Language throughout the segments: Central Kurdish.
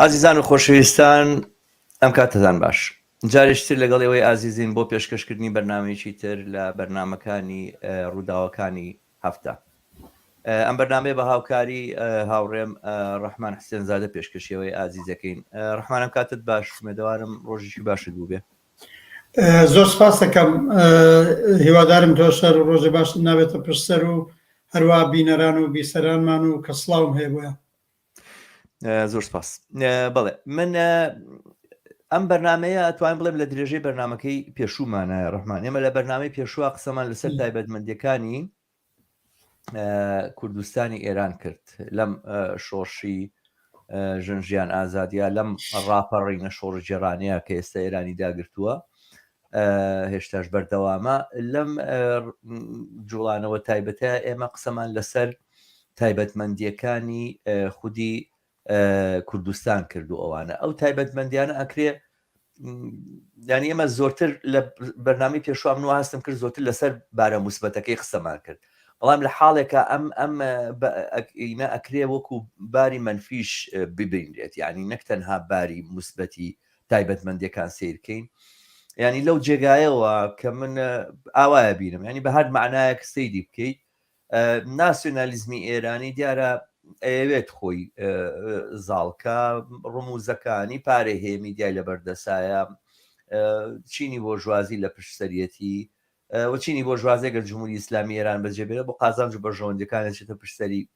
ئازیزان و خۆشەویستان ئەم کاتتان باش جارێشتر لەگەڵ ئێوەی ئازیزین بۆ پێشکەشکردنی بەرنامەیەکی تر لە بەرنامەکانی ڕووداوەکانی هەفتە. ئەم بەرنامەیە بە هاوکاری هاوڕێم ڕەحمان حسێنزادە پێشکەشیەوەی ئازیزەکەین. ڕەحمان ئەم کاتت باش، مێدەوارم ڕۆژێکی باشت بوو بێ. زۆر سپاس دەکەم، هیوادارم تۆ شەر و ڕۆژێ باشت نابێتە پشتسەر و هەروە بینەران و بیسەرانمان و کە سڵاوم هەیە بۆیە. زۆر سپاس. بەڵێ من ئەم بەرنامەیە ئەتوانین بڵێم لە درێژەی بەرنامەکەی پێشوومانە ڕەحمان. ئێمە لە بەرنامەی پێشووە قسەمان لەسەر تایبەتمەندیەکانی کوردستانی ئێران کرد لەم شۆڕشی ژنژیان ئازادیە، لەم ڕاپەڕینە شۆڕجێڕانەیە کە ئێستا ئێرانی داگرتووە هێشتاش بەردەوامە. لەم جوڵانەوە تایبەتە ئێمە قسەمان لەسەر تایبەتمەندیەکانی خودی کوردستان کردو. ئەوانە ئەو تایبەتمەندیانە ئەکرێ، یعنی ئێمە زۆرتر لە بەرنامەی پێشوام نوە هەستم کرد زۆرتر لەسەر بارە موسبەتەکەی قسەمان کرد، بەڵام لە حاڵێکە ئەم ئەکرێ وەکو باری منفیش ببینرێت، یعنی نەک تەنها باری موسبەتی تایبەتمەندیەکان سیرکەین. یعنی لەو جێگایەوە کە من ئاوایە بینم، ینی بە هەر معنایەک سەیری بکەیت ناسیۆنالیزمی ئێرانی دیارە ئەوێت خۆی زاڵکە ڕموزەکانی پارێهەیە میدیای لە بەردەسایە، چینی بۆ ژوازی لە پشتسەریەتی و چینی بۆ ژوازێگە جمهوری ئیسلامی ئێران بەجێبێرە بۆ قازانج و بەژەوەندەکانە چێتە پشتسەری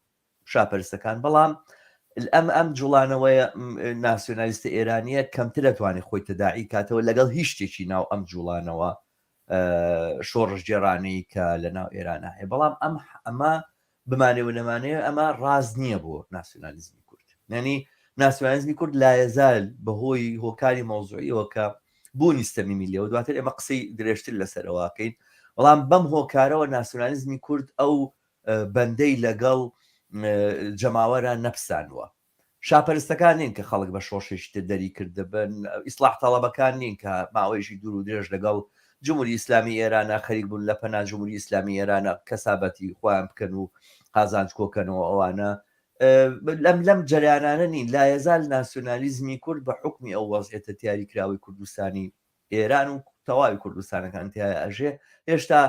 شاپەرستەکان. بەڵام ئەم جوڵانەوەی ناسیۆنالیستە ئێرانیە کەمتر دەتوانێت خۆی تەداعی کاتەوە لەگەڵ هیچ شتێکی ناو ئەم جوڵانەوە شۆڕژگێڕانەی کە لە ناو ئێرانە هەیە. بەڵام ئەمە بمانێ و نەمانەیە ئەمە ڕاز نییە بۆ ناسیۆنالیزمی کورد. یعنی ناسیۆنالیزمی کورد لایەزال بەهۆی هۆکاری مەوزوعیەوە کە بوونی ستەمی میلیەوە دواتر ئێمە قسەی درێژتر لەسەرەوەکەین، بەڵام بەم هۆکارەوە ناسیۆنالیزمی کورد ئەو بەندەی لەگەڵ جەماوەرە نەپسانوە. شاپەرستەکان نین کە خەڵک بە شۆشێشتە دەری کردبن، ئیسلاح تەڵەبەکان نین کە ماوەیەکی دوور و درێژ لەگەڵ جمهوری ئیسلامی ئێرانە خەریک بوون لە پەنا جمهوری ئیسلامی ئێرانە کەسابەتی خۆیان بکەن و قازانج کۆکەنەوە. ئەوانە لەم جەریانانە نین. لایەزال ناسیۆنالیزمی کورد بە حکمی ئەو وەزعیەتە دیاریکراوی کوردستانی ئێران و تەواوی کوردستانەکان تایە ئەژێ هێشتا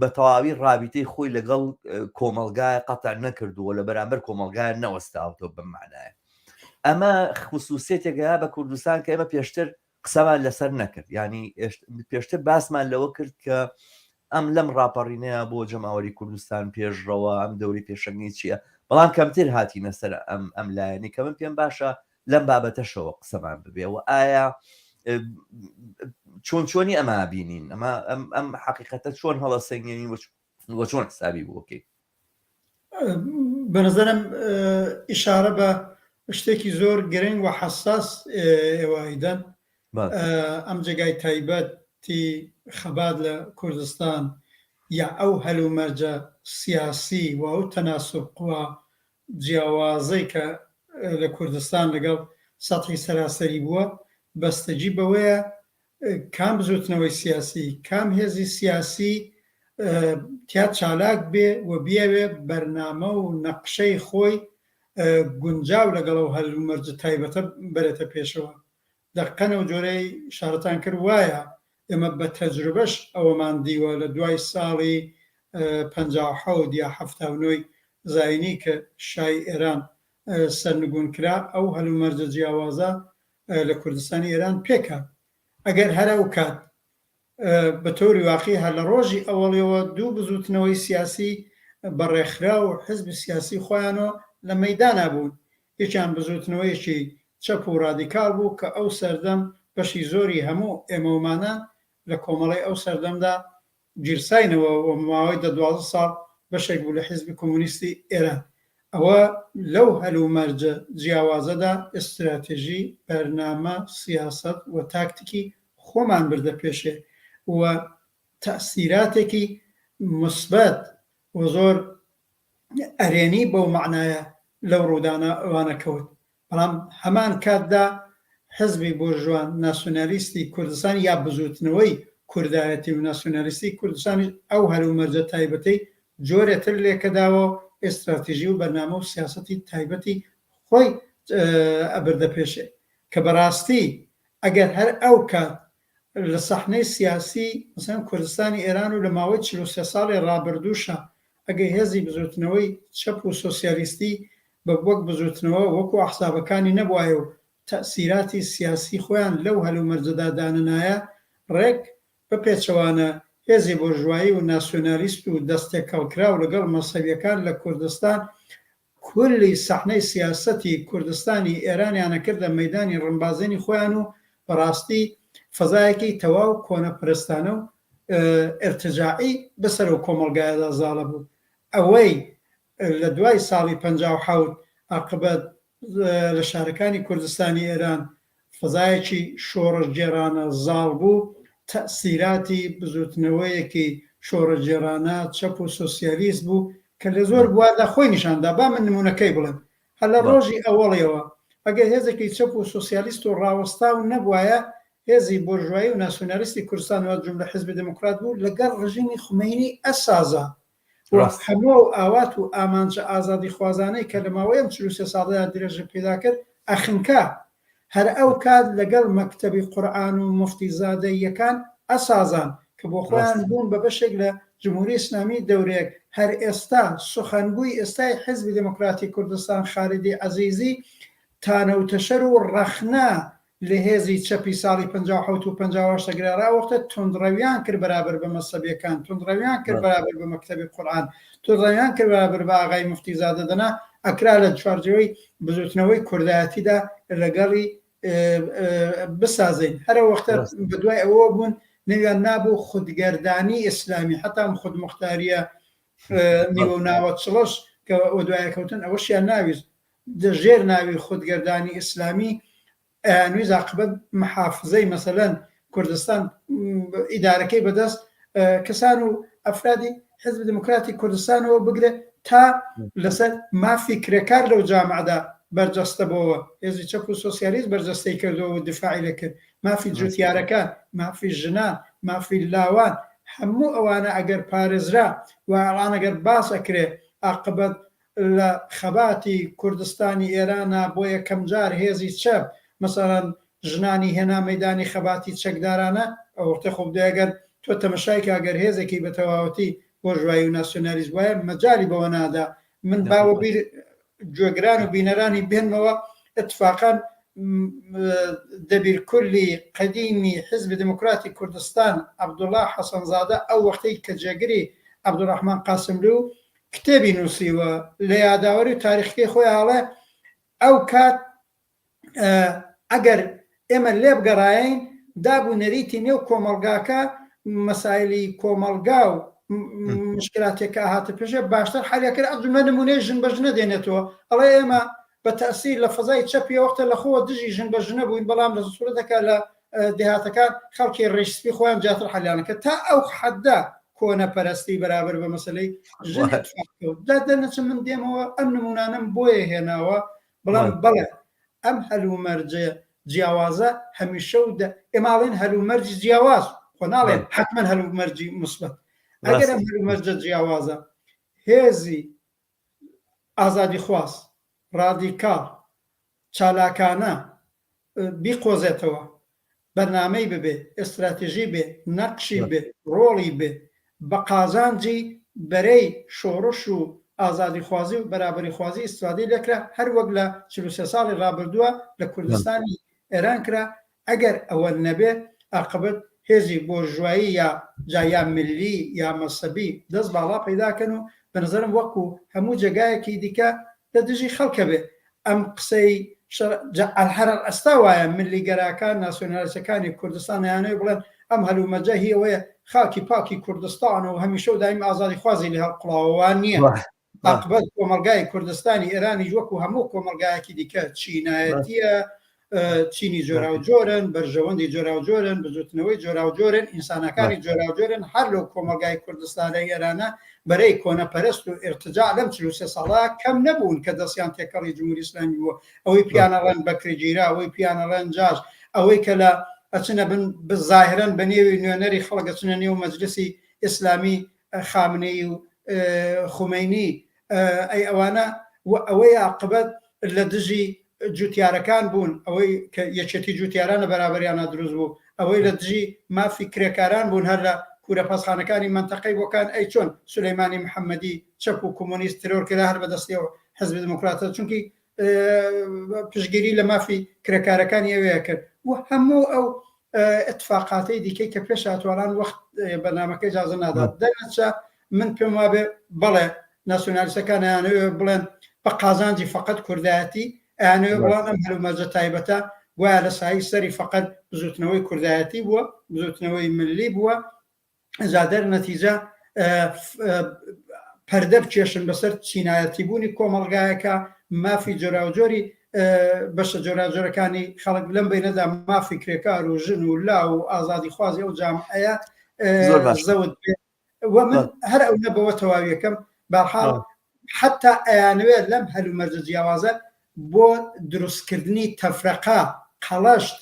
بە تەواوی ڕابطەی خۆی لەگەڵ کۆمەلگای قەتع نەکردووە، لە بەرامبەر کۆمەلگای نەوەستاوتەوە بمعنایە. ئەمە خصوصیتێکە بە کوردستان کە ئێمە پێشتر قسەمان لەسەر نەکرد، ینی پێشتر باسمان لەوە کرد کە ئەم لەم ڕاپەڕینەیە بۆ جەماوەری کوردستان پێشڕەوە ئەم دەوری پێشەنگی چییە، بەڵام کەمتر هاتینە سەر ئەم لایەنی کە من پێم باشە لەم بابەتەشەوە قسەمان ببێ و ئایا چۆنی ئەمە بینین، ئەم حقیقەتە چۆن هەڵەسەنگێنین وە چۆن حسابی بووکەی؟ بەنظرم ئیشارە بە شتێکی زۆر گرنگ و حساس ئێوەیدەن. ئەم جێگای تایبەتی خەبات لە کوردستان یا ئەو هەلومەرجە سیاسی و ئەو تەناسب قووە جیاوازەی کە لە کوردستان لەگەڵ سەطحی سەراسەری بووە بەستەجی بەوەیە کام بزوتنەوەی سیاسی، کام هێزی سیاسی تیا چالاک بێ و بیاوێ بەرنامە و نەقشەی خۆی گونجاو لەگەڵ ئەو هەلومەرجە تایبەتە بەرێتە پێشەوە. دەقەنە و جۆرەی شارەتان کرد وایە ئێمە بە تەجروبەش ئەوەمان دیوە لە دوای ساڵی 57 یا 79 زاینی کە شای ئێران سەرنگون کرا ئەو هەلومەرجە جیاوازە لە کوردستانی ئێران پێکات. ئەگەر هەر ئەو کات بە تۆری واقعی هەر لە ڕۆژی ئەوەڵیەوە دوو بزوتنەوەی سیاسی بەڕێکخرا و حزب سیاسی خۆیانەوە لە مەیدانا بوون، یەکیان بزوتنەوەیەکی چەپ و ڕادیکال بوو کە ئەو سەردەم بەشی زۆری هەموو ئێمەومانە لە کۆمەڵی ئەو سەردەمدا گیرساینەوە و ماوەی 12 ساڵ بەشێک بوو لە حیزبی کۆمونیستی ئێران. ئەوە لەو هەلومەرجە جیاوازەدا ئستراتێژی، بەرنامە، سیاسەت و تاکتیکی خۆمان بردە پێشێ و تەسیراتێکی مثبت و زۆر ئەرێنی بەو معنایە لەو ڕوودانە ئەوانە کەوت. بەڵام هەمان کاتدا حزبی بورژوان ناسیۆنالیستی کوردستان یا بزوتنەوەی کوردایەتی و ناسیۆنالیستی کوردستانی ئەو هەلومەرجە تایبەتەی جۆرێتر لێکەداوە ئستراتیژی و بەرنامە و سیاسەتی تایبەتی خۆی ئەبردە پێشێ کە بەڕاستی ئەگەر هەر ئەو کات لە سەحنەی سیاسی مثلا کوردستانی ئێران و لە ماوەی 43 ساڵی ڕابردووشە ئەگەر هێزی بزوتنەوەی چەپ و سۆسیالیستی بە وەک بزوتنەوە وەکو ئەحسابەکانی نەبوایە و تەسیراتی سیاسی خۆیان لەو هەلومەرجەدا داننایە ڕێک بە پێچەوانە هێزی بۆرژوایی و ناسیۆنالیست و دەستێکەڵکرا و لەگەڵ مەسەویەکان لە کوردستان کولی سەحنەی سیاسەتی کوردستانی ئێرانیانە کردە مەیدانی ڕنبازێنی خۆیان و بەڕاستی فەزایەکی تەواو کۆنەپرستانە و ئرتجاعی بەسەر و کۆمەڵگایەدا زاڵە بوو. ئەوەی لە دوای ساڵی 57 عاقبەت لە شارەکانی کوردستانی ئێران فەزایەکی شۆڕەجێرانە زاڵ بوو، تەسیراتی بزوتنەوەیەکی شۆڕەجێرانە چەپ و سۆسیالیست بوو کە لە زۆر بواردا خۆی نیشاندا. با من نمونونەکەی بڵێم هەر لە ڕۆژی ئەوەڵیەوە ئەگەر هێزێکی چەپ و سۆسیالیست و ڕاوەستا و نەبوایە هێزی بۆرژوایی و ناسیۆنالیستی کوردستان و جملە حیزبی دموکرات بوو لەگەڵ ڕژیمی خومینی ئەسازە هەموو ئاوات و ئامانجە ئازادی خوازانەی کە لە ماوەیەم 43 ساڵدا درێژە پێدا کرد ئەخنکە هەر ئەو کات لەگەڵ مەکتەبی قورئان و مفتیزادەیەکان ئەسازان کە بۆ خۆیان بوون بە بەشێک لە جمهوری ئیسلامی دەورێک. هەر ئێستا سخەنگووی ئێستای حیزبی دموکراتی کوردستان خالیدی عەزیزی تانەوتەشەر و ڕەخنا لە هێزی چەپی ساڵی 57 و 58 گرراوەختە تونندڕەویان کرد بەرابەر بە مەسەبیەکان، تونندڕەویان کرد بەرابەر بە مەکتەبی قورئان، تونندڕەویان کرد بەرابەر بە ئاغای مفتیزادە دەنا ئەکرا لە چوارچێوەی بزوتنەوەی کوردایەتیدا لەگەڵی بسازین. هەر وەختە بەدوای ئەوە بوون نەویان نابوو خودگەردانی ئیسلامی حتام خودمختاریە نیوە ناوە چڵەش کە دوایەکەوتن ئەوەشیان ناویست دەژێر ناوی خودگەردانی ئیسلامی نوێز عاقبەت محافزەی مەسەلەن کوردستان ئیدارەکەی بەدەست کەسان و ئەفرادی حیزب دموکراتی کوردستانەوە بگرێ تا لەسەر مافی کرێکار لەو جامعدا بەرجەستە بۆەوە. هێزی چەپ و سۆسیالیست بەرجەستەی کردەوە و دفاعی لەکرد، مافی جوتیارەکان، مافی ژنان، مافی لاوان، هەموو ئەوانە ئەگەر پارێزرا و ئەڵان ئەگەر باس ئەکرێ عاقبەت لە خەباتی کوردستانی ئێرانە بۆ یەکەم جار هێزی چەپ مەسەڵەن ژنانی هێنا مەیدانی خەباتی چەکدارانە ئەوەختە خۆ دەگەر تۆ تەمەشای کاگەر هێزێکی بە تەواوەتی بۆرژوایی و ناسیۆنالیست وایە مەجای بەوە نادا. من باوە بیر گوێگران و بینەرانی بێنمەوە اتفاقاً دەبیر کولی قەدیمی حیزبی دموکراتی کوردستان عەبدوڵڵا حەسەنزادە ئەو وەختەی کە جێگری عەبدوڕەحمان قاسملوو کتێبی نووسیوە لە یاداوەری تاریخی خۆی هاڵێ ئەو کات ئەگەر ئێمە لێ بگەڕایین دابوو نەریتی نێو کۆمەڵگاکە مەسایلی کۆمەڵگا و مشکلاتێکە هاتە پێشێ باشتر حالیەکرد. ئەجمە نمونەی ژن بە ژنە دێنێتەوە ئەڵێ ئێمە بە تەسیر لە فەزای چەپی وەختە لە خۆوە دژی ژن بە ژنە بووین بەڵام لە سوورەتەکە لە دێهاتەکان خەڵکی ڕێشسپی خۆیان جاتر حالیانەکە تا ئەو حەددا کۆنە پەرستی بەرابەر بە مەسەلەی ژن دادەنەچ من دێمەوە ئەم نمونانم بۆیە هێناوە بەڵام بەڵێ ئەم هەلومەرجە جیاوازە هەمیشە و ئێماڵێن هەلومەرجی جیاواز خۆ ناڵێن حتمەن هەلومەرجی مثبت. ئەگەر ئەم هەلومەرجە جیاوازە هێزی ئازادی خواست ڕادیکاڵ چالاکانە بیقۆزێتەوە بەرنامەی ببێ ئێستراتیژی بێ نەقشی بێ ڕۆڵی بێ بە قازانجی بەرەی شۆڕش و ئازادی خوازی و بەرابەری خوازی ئیسفادەی لەکرا هەر وەک لە 43 ساڵی ڕابردووە لە کوردستانی ئێران کرا. ئەگەر ئەوە نەبێ عاقبەت هێزی بۆرژوایی یا جایا ملی یا مەسەبی دەست باڵا پەیداکەن و بەنظرم وەکو هەموو جێگایەکی دیکە لە دژی خەڵکە بێ. ئەم قسەی هەر ئەستا وایە ملیگەراکان ناسیۆنالیستەکانی کوردستان یانەوەی بڵێن ئەم هەلومەرجە هی ئەوەیە خاکی پاکی کوردستان و هەمیشە و دایم ئازادی خوازی لە هەڵقڵاوەوان نییە. عاقبەت کۆمەلگای کوردستانی ئێرانی وەکو هەموو کۆمەلگایەکی دیکە چینایەتیە، چینی جۆرا و جۆرن، بەرژەوەندی جۆرا و جۆرن، بزوتنەوەی جۆرا و جۆرن، ئینسانەکانی جۆرا و جۆرن. هەر لەو کۆمەلگای کوردستانی ئێرانە بەرەی کۆنەپەرست و ئێرتجاع لەم 43 ساڵا کەم نەبوون کە دەستیان تێکەڵی جمهوری ئیسلامی بووە. ئەوەی پیانەڵێن بەکرێگیرا، ئەوەی پیانەڵێن جاژ، ئەوەی کە لە ئەچنە بزاهرن بە نێوی نوێنەری خەڵک ئەچنە نێو مەجلیسی ئیسلامی خامنەی و خومینی ئەی ئەوانە ئەوەی عاقبەت لە دژی جوتیارەکان بوون ئەوەی کە یەکێتی جوتیارانە بەرابەریانە دروست بوو ئەوەی لە دژی مافی کرێکاران بوون هەر لە کورە پەسخانەکانی منتەقەی بۆکان ئەی چۆن سولەیمانی محەممەدی چەپ و کۆمۆنیست ترۆرکرا هەر بەدەستیەوە حزب دموکراتە چونکی پشگیری لە مافی کرێکارەکانی ئەوەیە کرد و هەموو ئەو اتفاقاتی دیکەی کە پێش هاتووەڵان وەخت بەنامەکەی جازە نادات دەرنەچە من پێم وابێ بەڵێ ناسیۆنالیستەکان ئەیانەوێ بڵێن بە قازانجی فقط کوردایەتی ئەیانەوێ بڵان ئەم هەلومەرجە تایبەتە وایە لە سایی سەری فقط بزوتنەوەی کوردایەتی بووە بزوتنەوەی ملی بووە زادەر نەتیجە پەردە بچێشن بەسەر چینایەتی بوونی کۆمەڵگایەکە مافی جۆراوجۆری بەشە جۆراجۆرەکانی خەڵک لەم بینەدا مافی کرێکار و ژن و لا و ئازادی خوازی ئەو جامعەیە زەوت بێ و من هەر ئەو نەبەوە تەواویەکەم بەحاڵ حتا ئەیانوێت لەم هەلومەرجە جیاوازە بۆ دروستکردنی تەفرەقا قەڵەشت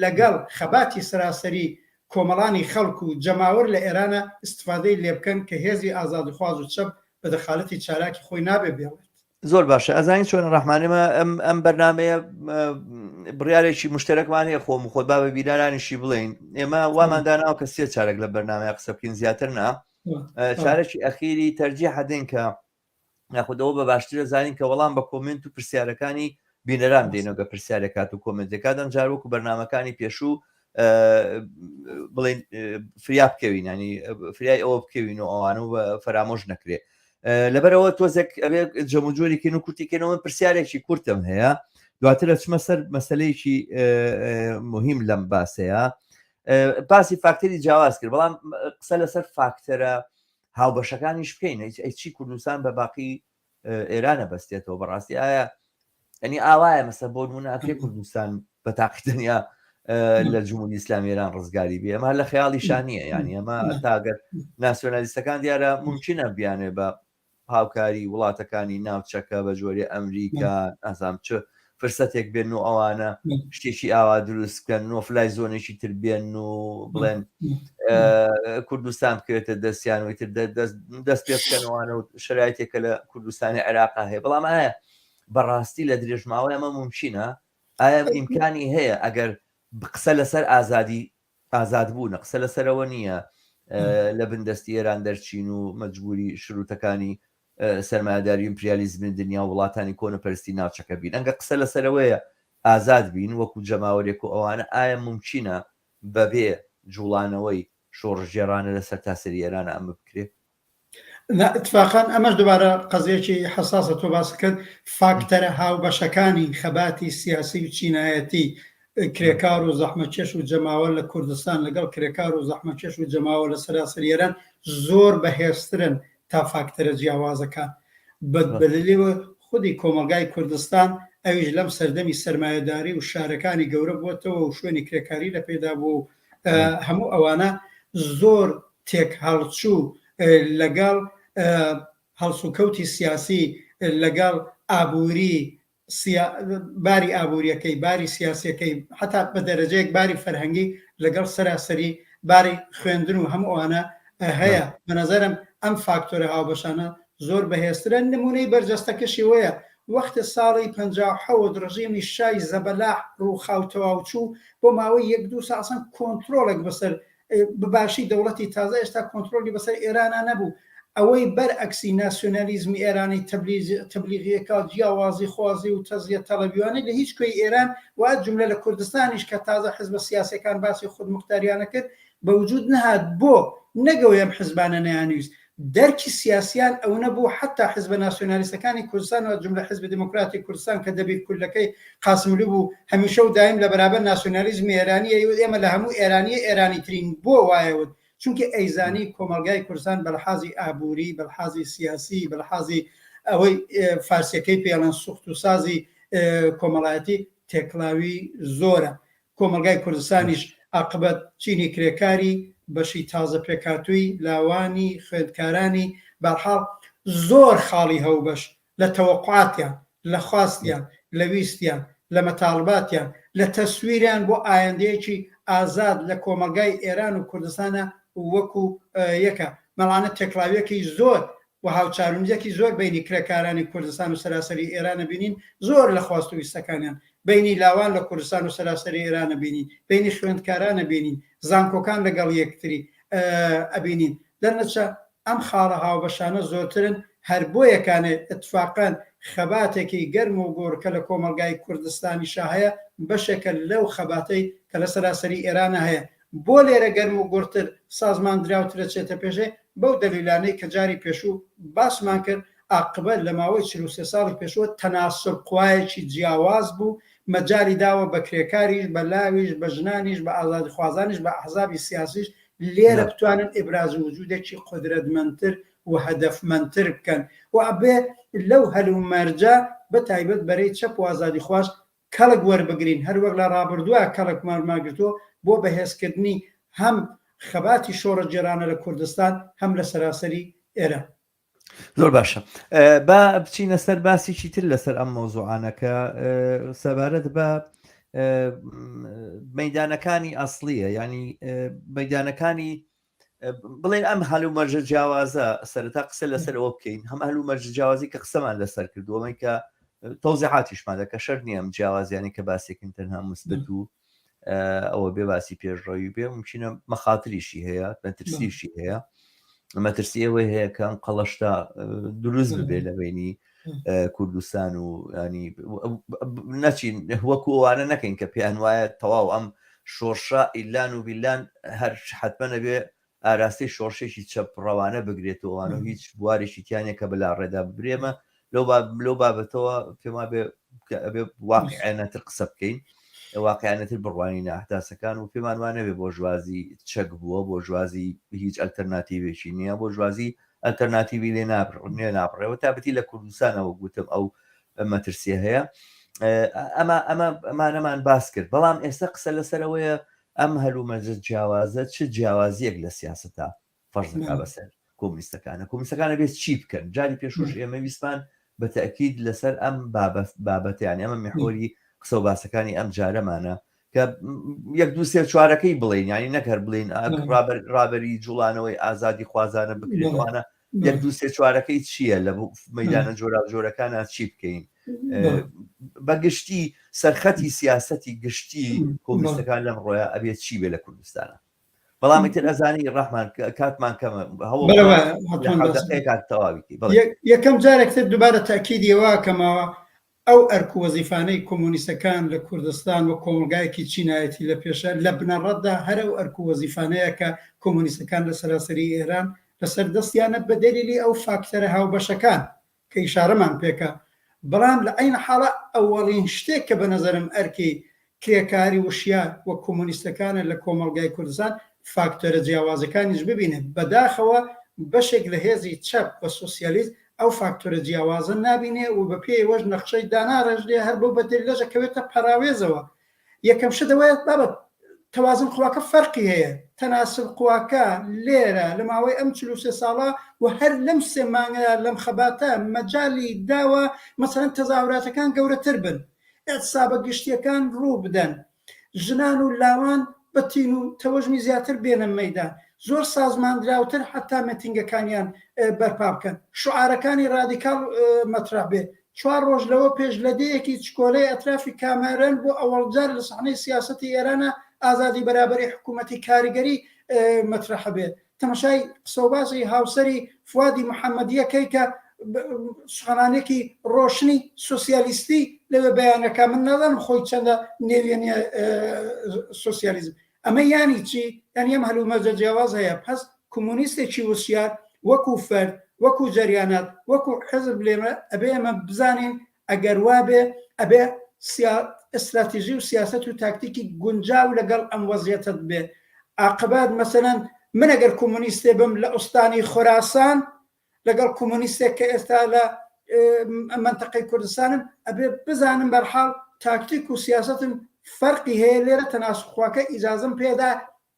لەگەڵ خەباتی سراسەری کۆمەڵانی خەڵکو و جەماوەر لە ئێرانە استفادەی لێ بکەن کە هێزی ئازادیخواز و چەپ بە دەخالەتی چالاکی خۆی نابێ بێڵێت زۆر باشە ئەزانین چۆن ڕەحمانێمە ئەم بەرنمەیە بڕیارێکی مشتەرەکمان هەیە خۆم خۆت با بە بیرانانیشی بڵین ئێمە وامانداناوە کە سێ چارێک لە بەرنمەیە قسە بکەین زیاتر نا چارێکی ئەخیری تەرجیح حەدین کە ناخودەوە بە باشترە زانین کە وەڵام بە کۆمنت و پرسیارەکانی بینەران دێنەوە پرسیارەکات و کۆمنتەکاتم جاروەکو بەرنمەکانی پێشوو بڵین فریا بکەوین ینی فریای ئەوە بکەوین و ئەوانە و فەرامۆژ نەکرێ لەبەرەوە تۆزێک ئەوێ جەموجۆریکەن و کورتیکەنەوە پرسیارێکی کورتم هەیە دواتر چمە سەر مەسلەیەکی مهم لەم باسەیە باسی فاکتەری جیاواز کرد بەڵام قسە لەسەر فاکتەرە هاوبەشەکانیش بکەین چی کوردستان بە باقی ئێرانە بەستێتەوە بەڕاستی ئایا ئەنی ئاوایە مەسە بۆ نمونە ئەکرێ کوردستان بە تاقیدنیا لە جمهوری ئیسلامی ئێران ڕزگاری بێ ئەمە لە خەیاڵی شانیە یعنی ئەمە تاگەر ناسیۆنالیستەکان دیارە ممکنە بیانێ بە هاوکاری وڵاتەکانی ناوچەکە بە جۆری ئەمریکا ئازام چ فرسەتێک بێن و ئەوانە شتێکی ئاوا دروستکەن نۆفلای زۆنێکی تر بێن و بڵێن کوردستان بکرێتە دەستیان وتر دەست پێ بکەنەوەوانە و شرایطێکە لە کوردستانی عێراقا هەیە بەڵام ئایا بەڕاستی لە درێژماوەی ئەمە ممکنە ئایا ئیمکانی هەیە ئەگەر قسە لەسەر ئازاد بوونە قسە لەسەرەوە نییە لە بندستی ئێران دەرچین و مەجبوری شروتەکانی سەرمایه‌داری ئیمپریالیزمی دنیا و وڵاتانی کۆنەپەرستی ناوچەکە بین ئەنگە قسە لەسەرەوەیە ئازاد بین وەکو جەماوەرێک و ئەوانە ئایا ممکنە بەبێ جوڵانەوەی شۆڕژێرانە لەسەر تاسەری ئێرانە ئەمە بکرێت اتفاقان ئەمەش دوبارە قەزیەکی حساسە تۆ باس کرد فاکتەرە هاوبەشەکانی خەباتی سیاسی و چینایەتی کرێکار و زەحمەکێش و جەماوە لە کوردستان لەگەڵ کرێکار و زەحمەکێش و جەماوە لە سەراسەری ئێران زۆر بەهێزترن تا فاکتەرە جیاوازەکان بەدلیلەوە خودی کۆمەلگای کوردستان ئەویش لەم سەردەمی سەرمایه‌داری و شارەکانی گەورە بووەتەوە و شوێنی کرێکاری لە پێدا بوو هەموو ئەوانە زۆر تێک هەڵچوو لەگەڵ هەڵسوکەوتی سیاسی لەگەڵ ئابووری باری ئابوووریەکەی باری سیاسیەکەی حتا بە دەرەجەیەک باری فەرهەنگی لەگەڵ سەراسەری باری خوێندن و هەموو ئەوانە هەیە بەنەزەرم ئەم فاکتۆرە هاوبەشانە زۆر بەهێزترە نمونەی بەرجەستەکەشی وەیە وەختە ساڵی 57 ڕژیمی شای زەبەلاح ڕووخاوتەواو چوو بۆ ماوەی 1-2 ساعسان کۆنترۆلێک بەسەر بباشی دەوڵەتی تازە ئێستا کۆنترۆلی بەسەر ئێرانە نەبوو ئەوەی بەرعەکسی ناسیۆنالیزمی ئێرانی تەبلیغیەکە جیاوازی خوازی و تەزیە تەڵەبیوانەی لە هیچ کوێی ئێران و جملە لە کوردستانیش کە تازە حزب سیاسەکان باسی خودمختاریانە کرد بە وجود نهات بۆ نەگەوەی ئەم حزبانە نەیانویست دەرکی سیاسیان ئەو نەبوو حتا حزب ناسیۆنالیستەکانی کوردستان و جملە حزب دموکراتی کوردستان کە دەبیر کولەکەی قاسملو بوو هەمیشە و دایم لە بەرابەر ناسیۆنالیزمی ئێرانیە ئێمە لە هەموو ئێرانی ترین بۆ وایەوت چونکە ئەیزانی کۆمەلگای کوردستان بەلحاظی ئابووری بەلحاظی سیاسی بەلحاظی ئەوەی فارسیەکەی پێڵەن سوخت و سازی کۆمەڵایەتی تێکڵاوی زۆرە کۆمەلگای کوردستانیش عاقبەت چینی کرێکاری بەشی تازە پێکاتووی لاوانی خوێندکارانی بەرحاڵ زۆر خاڵی هەوبەش لە تەوەقعاتیان لە خواستیان لە ویستیان لە مەتاڵباتیان لە تەسویریان بۆ ئایندەیەکی ئازاد لە کۆمەلگای ئێران و کوردستانە وەکو یەکە مەڵانە تێکڵاویەکی زۆر و هاوچارونجێکی زۆر بینی کرێکارانی کوردستان و سەراسەری ئێرانە بینین زۆر لە خواست و ویستەکانیان بینی لاوان لە کوردستان و سەراسەری ئێرانە بینین بینی خوێندکارانە بینین زانکۆکان لەگەڵ یەکتری ئەبینین دەرنەچە ئەم خاڵە هاوبەشانە زۆرترن هەر بۆ یەکانێ اتفاقان خەباتێکی گەرم و گۆڕکە لە کۆمەلگای کوردستانی هەیە بەشێکە لەو خەباتەی کە لە سەراسەری ئێرانە هەیە بۆ لێرە گەرم و گۆرتر سازمان دراوترە چێتە پێشێ بەو دەلیلانەی کە جاری پێشوو باسمان کرد عاقبەت لە ماوەی 43 ساڵی پێشوە تەناسب قوایەکی جیاواز بوو مەجاری داوە بە کرێکاریش بە لاویش بە ژنانیش بە ئازادیخوازانیش بە ئەحزابی سیاسیش لێرە بتوانن ئیبراز وجودێکی قدرەتمەندتر و هەدەفمەندتر بکەن و ئەبێ لەو هەلومەرجە بە تایبەت بەرەی چەپ و ئازادیخواز کەڵک وەربگرین هەر وەک لە ڕابردووە کەڵک مارماگرتووە بۆ بەهێزکردنی هەم خەباتی شۆڕە جێرانە لە کوردستان هەم لە سەراسەری ئێران. زۆر باشە با بچینە سەر باسیی تر لەسەر ئەم مۆزوعانەکە سەبارەت بە مەیدانەکانی ئەسڵیە ینی مەیدانەکانی بڵێن ئەم هەلومەرجە جیاوازە سەرەتا قسە لەسەر ئەوە بکەین هەم هەلومەرجە جیاوازی کە قسەمان لەسەر کردووەمەی کە تەوزیعاتیشمان دەکە شەر نییە ئەم جیاوازیانی کە باسێکن تەنها مثبت و ئەوە بێ باسی پێشڕەوی بێ ممکنە مەخاتریشی هەیە مەترسیشی هەیە مەترسی ئەوەی هەیە کە ئەم قەڵەشتا دروست ببێ لە بینی کوردستان و ینی نەچین وەکو ئەوانە نەکەین کە پێیان وایە تەواو ئەم شۆرشە ئیلان و بیلان هەر حتممە نەبێ ئاراستی شۆرشێکی چەپ ڕەوانە بگرێتەوەوانە و هیچ بوارێکی تیانێک کە بەلا ڕێدا ببرێمە لەو بابەتەوە پێما بێ واقعیانەتر قسە بکەین واقعیانەتر بڕوانی ناحداسەکان و پێمان وانە بێ بۆ ژوازی چەک بووە بۆ ژوازی هیچ ئەلتەرناتیڤێکی نییە بۆ ژوازی ئەلتەرناتیڤی لێ ناپڕێەوە تابەتی لە کوردستانەوە گوتم ئەو مەترسیە هەیە ئەمانەمان باس کرد بەڵام ئێستا قسە لەسەرەوەیە ئەم هەلومەرجە جیاوازە چ جیاوازیەک لە سیاسەتا فەرزەکە بەسەر کۆمیستەکانە بێت چی بکەن جاری پێشوش ئێمە ویسمان بە تەکید لەسەر ئەم بابەتیانی ئەمە میحۆری قسە و باسەکانی ئەم جارەمانە کە یەک دو سێ چوارەکەی بڵین ینی نەکەر بڵین ڕابەری جوڵانەوەی ئازادی خوازانە بکرێنوانە یەک دو سێ چوارەکەی چییە لە مەیدانە جۆرەکانە چی بکەین بەگشتی سەرخەتی سیاسەتی گشتی کۆمیستەکان لەم ڕۆیە ئەبێت چی بێ لە کوردستانە بەڵامی تر ئەزانی ڕەحمان کاتمان کەمە یەکەم جارێکتر دووبارە تاکیدیەوە کەمەوە ئەو ئەرک وەزیفانەی کۆمونیستەکان لە کوردستان و کۆمەلگایەکی چینایەتی لە پێشە لە بنەڕەتدا هەرە و ئەرک وەزیفانەیە کە کۆمونیستەکان لە سەراسەری ئێران لەسەر دەستیانە بە دەلیلی ئەو فاکتەرە هاوبەشەکان کە ئیشارەمان پێکە بەڵام لە عین حاڵە ئەوەڵین شتێک کە بە نەزەرم ئەرکی کرێکاری وشیار وە کۆمونیستەکانە لە کۆمەلگای کوردستان فاکتۆرە جیاوازەکانیش ببینێت بەداخەوە بەشێک لە هێزی چەپ بە سوسیالیست ئەو فاکتۆرە جیاوازە نبینێ و بە پێی وەش نەخشەی داناڕێژێ هەر بۆ بەدەل لەژەکەوێتە پەراوێزەوە یەکەم شدەوەیەت بابەت تەوازن قواکە فەرقی هەیە تەناسب قواکە لێرە لە ماوەی ئەم 43 ساڵە و هەر لەم سێ مانگە لەم خەباتە مەجالی داوە مەسەڵەن تەزاوراتەکان گەورەتر بن ئەحسابە گشتیەکان ڕوو بدەن ژنان و لاوان بەتین و تەوەژمی زیاتر بێنە مەیدان زۆر سازماندراوتر حتا مەتینگەکانیان بەرپا بکەن شعارەکانی ڕادیکاڵ مەترح بێ 4 ڕۆژ لەوە پێش لە دەیەکی چکۆلەی ئەترافی کامەرەن بۆ ئەوەڵجار لە سەحنەی سیاسەتی ئێرانە ئازادی بەرابەری حکوومەتی کاریگەری مەترح بێ تەماشای قسەوباسی هاوسەری فوادی محەممەدیەکەی کە سوخانانێکی ڕۆشنی سوسیالیستی لەوێ بەیانەکە من نەڵم خۆی چەندە نێوێنە سوسیالیزم ئەمە ینی چی یانی ئەم هەلومەرجە جیاواز هەیە پس کۆمونیستێکی وسیار وەکو فەرد وەکو جەریانات وەکو حزب لێمە ئەبێ ئەمە بزانین ئەگەر وابێ ئەبێ استراتیژی و سیاست و تاکتیکی گونجاو لەگەڵ ئەم وەزیەتت بێ عاقبات مەسەلەن من ئەگەر کۆمونیستێ بم لە ئوستانی خۆراسان لەگەڵ کۆمونیستێک کە ئێستا لە منتەقەی کوردستانم ئەبێ بزانم بەرحاڵ تاکتیک و سیاستم فەرقی هەیە لێرە تەناسخواکە ئیجازم پێدا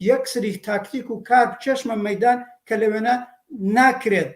یەک سری تاکتیک و کار چێشمە مەیدان کە لەوێنە ناکرێت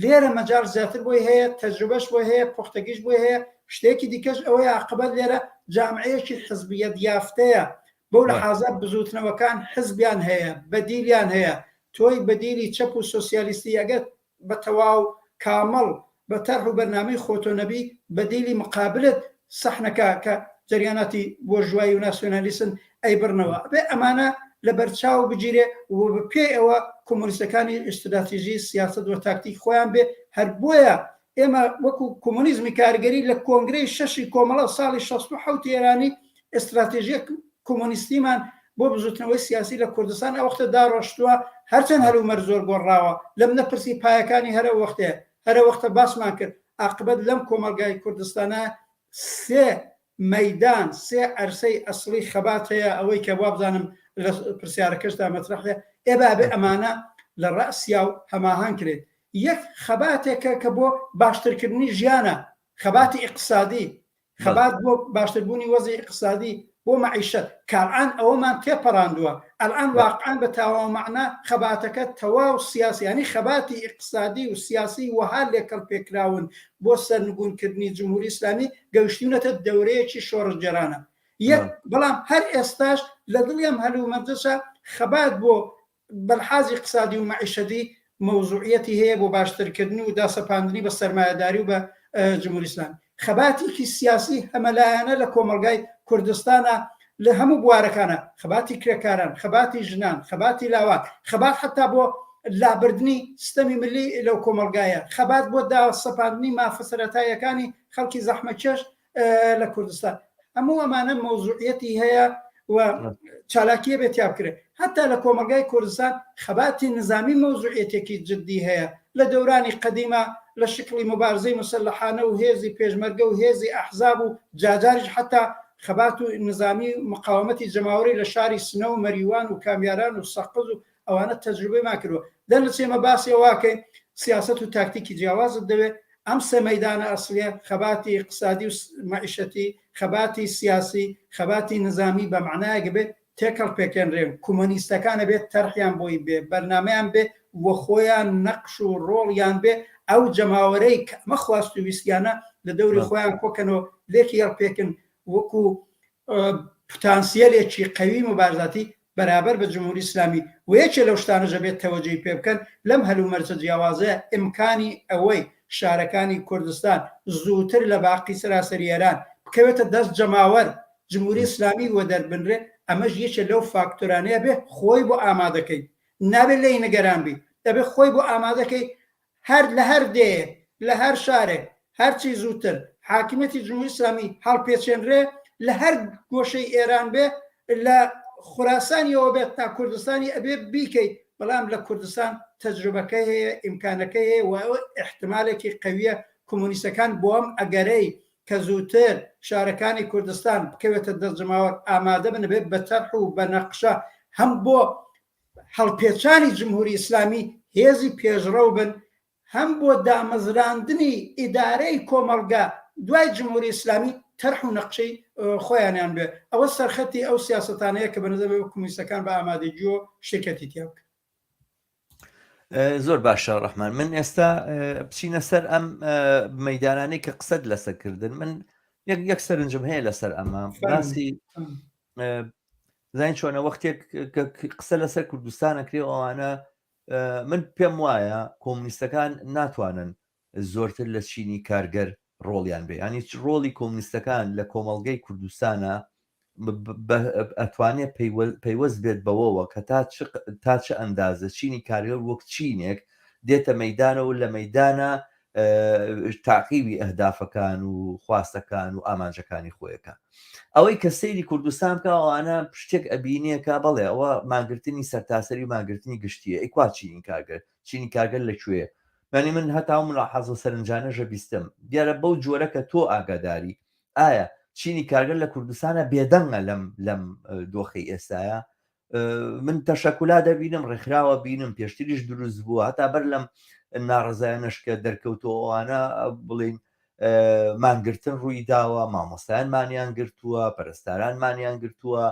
لێرە مەجال زیاتر بۆی هەیە تەجروبەش بۆی هەیە پوختەگیش بۆی هەیە شتێکی دیکەش ئەوەی عاقبەت لێرە جامعەیەکی حزبیەت یافتەیە بەو لە حازاب بزوتنەوەکان حزبیان هەیە بەدیلیان هەیە تۆی بەدیلی چەپ و سوسیالیستی ئەگەر بە تەواو کامەڵ بە تەرح و بەرنامەی خۆتۆنەبی بەدیلی مقابلت سەحنەکە کە جریاناتی بۆژوایی و ناسیۆنالیسن ئەیبڕنەوە بێ ئەمانە لە بەرچاو بگیرێ و پێ ئەوە کۆمۆنیستەکانی ئستراتیژی سیاست و تاکتیک خۆیان بێ هەر بۆیە ئێمە وەکو کۆمۆنیزمی کارگەری لە کۆنگرەی شەشی کۆمەڵە ساڵی 1960 ئێرانی ئستراتیژیە کۆمۆنیستیمان بۆ بزوتنەوەی سیاسی لە کوردستان ئەو وەختە داڕۆشتووە هەرچەند هەلومەر زۆر گۆڕاوە لەم نەپرسی پایەکانی هەرە وەختەیە هەرە وەختە باسمان کرد عاقبەت لەم کۆمەلگای کوردستانە سێ مەیدان سێ عەرسەی ئەسڵی خەبات هەیە ئەوەی کە وا بزانم لە پرسیارەکەشدا مەترەحێ ئێبابێ ئەمانە لە ڕاسیا و هەماهنگ کرێت یەک خەباتێکە کە بۆ باشترکردنی ژیانە خەباتی ئیقتصادی خەبات بۆ باشتربوونی وەزعی ئیقتصادی بۆ مەعیشەت کاڵان ئەوەمان تێپەڕاندووە ئەلان واقعان بە تاواو مەعنا خەباتەکە تەواو سیاسی ینی خەباتی ئیقتصادی و سیاسی وەها لێکەڵ پێکراون بۆ سەرنگونکردنی جمهوری ئیسلامی گەیشتونەتە دەورەیەکی شۆڕجێرانە بەڵام هەر ئێستاش لە دڵیان هەلومەرجەشە خەبات بۆ بەلحازی اقتصادی و مەعیشەتی مەوزوعیەتی هەیە بۆ باشترکردنی و داسەپاندنی بە سەرمایەداری و بە جمهوری ئیسلامی خەباتێکی سیاسی هەمەلایەنە لە کۆمەلگای کوردستانە لە هەموو بوارەکانە خەباتی کرێکاران خەباتی ژنان خەباتی لاوان خەبات حتا بۆ لابردنی سیستەمی ملی لەو کۆمەلگایە خەبات بۆ داسەپاندنی مافە سەرەتاییەکانی خەڵکی زەحمەتکێش لە کوردستان هەموو ئەمانە مەوزوعیەتی هەیە و چالاکیە بێتیا بکرێت هەتا لە کۆمەلگای کوردستان خەباتی نظامی مەوزوعیەتێکی جددی هەیە لە دەورانی قەدیمە لە شکلی مبارزەی مسلحانە و هێزی پێشمەرگە و هێزی ئەحزاب و جاجاریش حتا خەبات و نظامی مقاومەتی جەماوەری لە شاری سنە و مەریوان و کامیاران و سەقز و ئەوانە تەجروبەی ماکردووە دەن لە چێمە باسی واکەی سیاست و تاکتیکی جیاوازت دەوێت ئەم سێ مەیدانە ئەسڵیە خەباتی اقتصادی و مەعیشەتی خەباتی سیاسی خەباتی نظامی بە معنایەک بێت تێکەڵ پێکێنرێن کۆمۆنیستەکانە بێت تەرحیان بۆی بێ بەرنامەیان بێ وە خۆیان نەقش و ڕۆڵیان بێ ئەو جەماوەرەی کە ئەمە خواست و ویستیانە لە دەوری خۆیان کۆکەنەوە لێکی هەڵپێکن وەکو پتانسیەلێکی قەوی مبارزاتی بەرابەر بە جمهوری ئیسلامی و یەکێ لەو شتانەژە بێت تەوەجەی پێ بکەن لەم هەلومەرجە جیاوازەیە ئیمکانی ئەوەی شارەکانی کوردستان زووتر لە باقی سراسەری ئێران بکەوێتە دەست جەماوەر جمهوری ئیسلامی وە دەربنرێ ئەمەش یەکێ لەو فاکتۆرانەیە بێ خۆی بۆ ئامادەکەی نابێت لێی نەگەران بی دەبێت خۆی بۆ ئامادەکەی هەر لە هەر دێ لە هەر شارێک هەرچی زووتر حاکمیەتی جمهوری ئیسلامی هەڵپێچێنرێ لە هەر گۆشەی ئێران بێ لە خوراسانیەوە بێت تا کوردستانی ئەبێ بیکەیت بەڵام لە کوردستان تەجروبەکە هەیە ئیمکانەکە هەیە و احتمالێکی قەویە کۆمۆنیستەکان بۆ ئەم ئەگەرەی کە زووتر شارەکانی کوردستان بکەوێتە دەست جەماوەر ئامادە بن بێت بە تەرح و بە نەقشە هەم بۆ هەڵپێچانی جمهوری ئیسلامی هێزی پێشڕەو بن هەم بۆ دامەزراندنی ئیدارەی کۆمەلگا دوای جمهوری ئیسلامی تەرح و نەقشەی خۆیانیان بێ ئەوە سەرخەتی ئەو سیاسەتانەیە کە بەنظر بێ کۆمۆنیستەکان بە ئامادەجیۆ شرکەتی تیا بکەن. زۆر باشە ڕەحمان من ئێستا بچینە سەر ئەم مەیدانانەی کە قسەت لەسەرکردن من یەک سەرنجم هەیە لەسەر ئەمە باسی زین چۆنە وەختێک قسە لەسەر کوردستانەکرێ ئەوانە من پێم وایە کۆمونیستەکان ناتوانن زۆرتر لە چینی کارگەر ڕۆڵیان بێ ینی ڕۆڵی کۆمونیستەکان لە کۆمەڵگەی کوردستانە ئەتوانێت پەیوەست بێت بەوەوە کە تا چه ئەندازە چینی کارگەر وەک چینێک دێتە مەیدانە و لە مەیدانە تاقیبی ئەهدافەکان و خواستەکان و ئامانجەکانی خۆیەکە ئەوەی کە سەیری کوردستان بکە ئەوانە شتێک ئەبینیەکە بەڵێ ئەوە ماگرتنی سەرتاسەری و ماگرتنی گشتیە ئەیکوا چینی کارگەر لەکوێیە معنی من هەتا من حەز و سەرنجانەژە بیستم دیارە بەو جۆرە کە تۆ ئاگاداری ئایا چینی کارگەر لە کوردستانە بێدەنگە لەم دۆخی ئێستاە من تەشەکولا دەبینم ڕێکخراوە بینم پێشتریش دروست بووە هەتا بەر لەم ناڕزایەنەشکە دەرکەوتەوەوانە بڵین مانگرتن ڕووی داوە مامۆستایان مانیان گرتووە پەرستاران مانیان گرتووە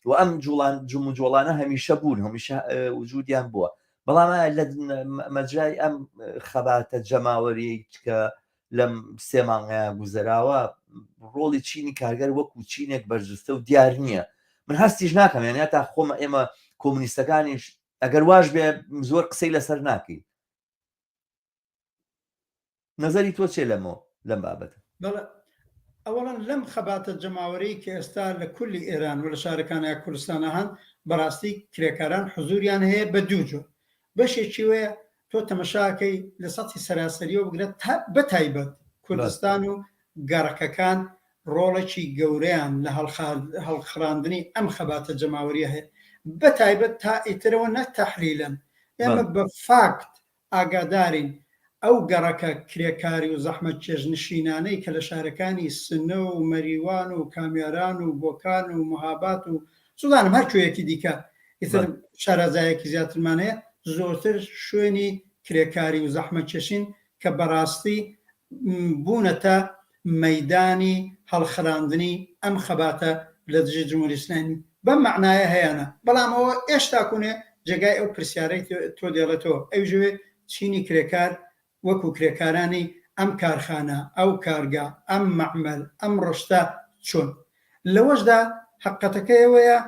و ئەم جوڵانە هەمیشە بوون هەمیشە وجودیان بووە بەڵام لە مەجای ئەم خەباتە جەماوەری کە لەم سێ مانگەیە گوزەراوە ڕۆڵی چینی کارگەر وەکو چینێک بەرجستە و دیار نییە من هەستیش ناکەم یانە تا خۆمە ئێمە کۆمونیستەکانیش ئەگەر واش بێ زۆر قسەی لەسەر ناکەی نظری تۆ چێ لەم بابەتە؟ ئەوەڵەن لەم خەباتە جەماوەری کە ئێستا لە کولی ئێران و لە شارەکانی کوردستانە هەن بەڕاستی کرێکاران حزوریان هەیە بە دوو جۆر. بەشێکی وەیە تۆ تەمەشاکەی لە سەتی سەراسەریەوە بگرێت بە تایبەت کوردستان و گەڕەکەکان ڕۆڵێکی گەورەیان لە هەڵخراندنی ئەم خەباتە جەماوەریە هەیە، بە تایبەت تا ئیترەوە نەتەحلیلن. ئێمە بە فاکت ئاگادارین ئەو گەڕەکە کرێکاری و زەحمەت چێژنشینانەی کە لە شارەکانی سنە و مەریوان و کامیاران و بۆکان و مهابات و سوودانم هەرکوێیەکی دیکە ئیتر شارەزایەکی زیاترمانەیە زۆرتر شوێنی کرێکاری و زەحمەت چێشین کە بەڕاستی بوونەتە مەیدانی هەڵخراندنی ئەم خەباتە لە دژی جمهوری ئیسلامی بەم معنایە هەیەە. بەڵام ئەوە ئێشتا کوونێ جێگای ئەو پرسیارەی تۆ دێڵێتەوە ئەوژوێ چینی کرێکار وەکو کرێکارانی ئەم کارخانە، ئەو کارگا، ئەم مەعمەل، ئەم ڕشتە چۆن لەوەشدا حقەتەکەیەوەیە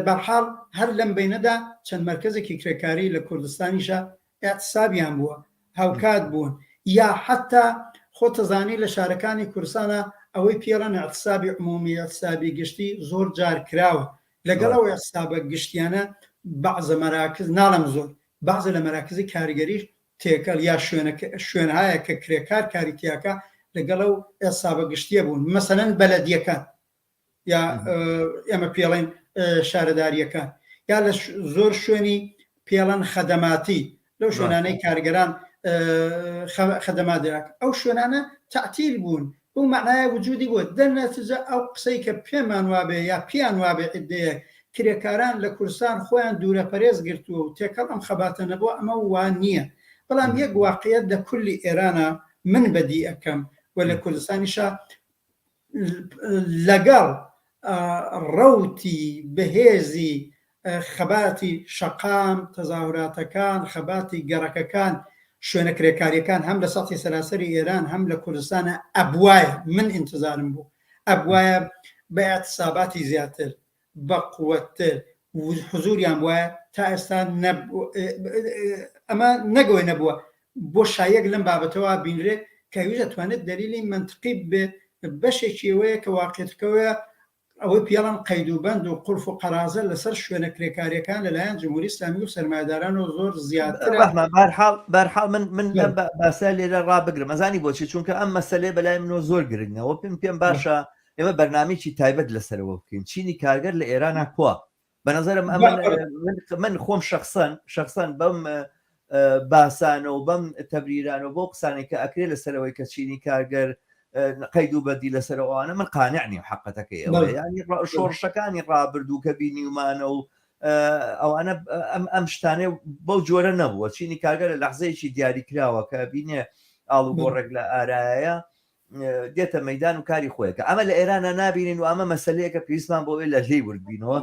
بەرحاڵ هەر لەم بینەدا چەند مرکزێکی کرێکاری لە کوردستانیشە ئاعتسابیان بووە، هاوکات بوون، یا حتا خۆتەزانی لە شارەکانی کوردستانە ئەوەی پێڵەن ئاعتسابی عمومی ئاعتسابی گشتی زۆر جار کراوە. لەگەڵەوە ئاعتسابە گشتیانە بەعزە مەراکز ناڵم زۆر بەعزە لە مەراکزی کاریگەریش تێکەل یا شوێنهایە کە کرێکار کاری تیاکە لەگەڵەو ئێسابە گشتیە بوون، مەسەلەن بەلەدیەکان یا ئێمە پێڵێن شارەداریەکان، یا لە زۆر شوێنی پێڵەن خەدەماتی لەو شوێنانەی کارگەران خەدەمادراک ئەو شوێنانە تعتیل بوون. بۆ معنایە وجودی بووە دەرنەتیجە ئەو قسەی کە پێمان وابێ یا پیان وابێ عیدەیە کرێکاران لە کوردستان خۆیان دوورە پەرێز گرتووە و تێکەڵ ئەم خەباتە نەبووە، ئەمە وان نییە. بەڵام یەک واقعیەت لە کولی ئێرانە من بەدی ئەەکەم و لە کوردستانیشە لەگەڵ ڕەوتی بەهێزی خەباتی شەقام، تەزاوراتەکان، خەباتی گەڕەکەکان، شوێنە کرێکاریەکان هەم لە سەتی سەراسەری ئێران هەم لە کوردستانە ئەبوایە من ئینتزارم بوو ئەبوایە بە ئاعتساباتی زیاتر بە قووەتتر حزوریان وایە تا ئێستا ئەمە نەگەوەی نەبووە بۆ شایەک لەم بابەتەوە بینرێت کە ویژ دەتوانێت دەلیلی منطقی بێ بەشێکیەوەیە کە واقعیتەکەوەیە ئەوەی پێڵەن قەیدوبەند و قورف و قەرازە لەسەر شوێنە کرێکاریەکان لەلایەن جمهوری ئیسلامی و سەرمایه‌داران و زۆر زیاتر. بەرحاڵ من باسە لێرە ڕابگرم ئەزانی بۆچی چونکە ئەم مەسەلەی بەلای منەوە زۆر گرنگەوە پێم باشە ئێمە بەرنامێکی تایبەت لەسەرەوە بکەین. چینی کارگەر لە ئێرانە کووە بەنظرم من خۆم شخصەن بەم باسانە و بەم تەبریرانە و بۆ قسانێک کە ئەکرێ لەسەرەوەی کە چینی کارگەر قەید و بەدی لەسەرەوەوانە من قانعنی و حقەتەکەی ئەوە ینی شۆڕشەکانی ڕابردوو کە بینیمانە و ئەوانە ئەم شتانێ بەو جۆرە نەبووە. چینی کارگەر لە لەحزەیەکی دیاری کراوە کە بینێ ئاڵ و گۆڕێک لە ئارایە دێتە مەدان و کاری خۆیەکە. ئەمە لە ئێرانە نابینین و ئەمە مەسلەیەکە پێویستمان بۆ لە ژێی وردبینەوە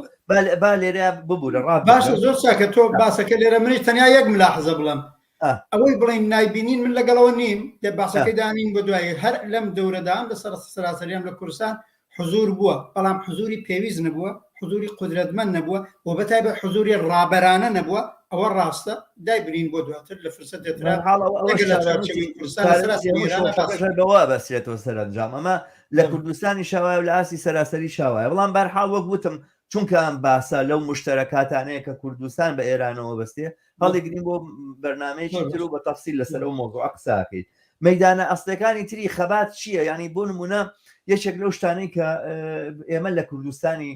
با لێرە ببوورە ڕاب باشە زۆر چاکە تۆ باسەکە لێرە منی تەنیا یەک ملاحزە بڵم ئەوەی بڵین نایبینین من لەگەڵەوە نیم دێ باسەکەی دانین بۆ دوایی هەر لەم دەورەدام لە سەراسەریان لە کوردستان حزور بووە بەڵام حزوری پێویست نەبووە، حزوری قودرەتمەند نەبووە و بەتایبەت حزوری ڕابەرانە نەبووە. ئەوە ڕاستە دایبرین بۆ دواتر لە فرسەتێترا بەسێتەوە سەرنجام ئەمە لە کوردستانی شاوایە و لە ئاسی سەراسەری شاوایە. بەڵام بەرحاڵ وەک وتم چونکە ئەم باسە لەو مشتەرەکاتانەیە کە کوردستان بە ئێرانەوە بەستێ هەڵێگرین بۆ بەرنامەیەکی تر و بە تەفسیل لەسەر ئەو مۆزوع قساکەیت. مەیدانە ئەسڵەکانی تری خەبات چییە؟ ینی بۆ نمونە یەکێک لەو شتانەی کە ئێمە لە کوردستانی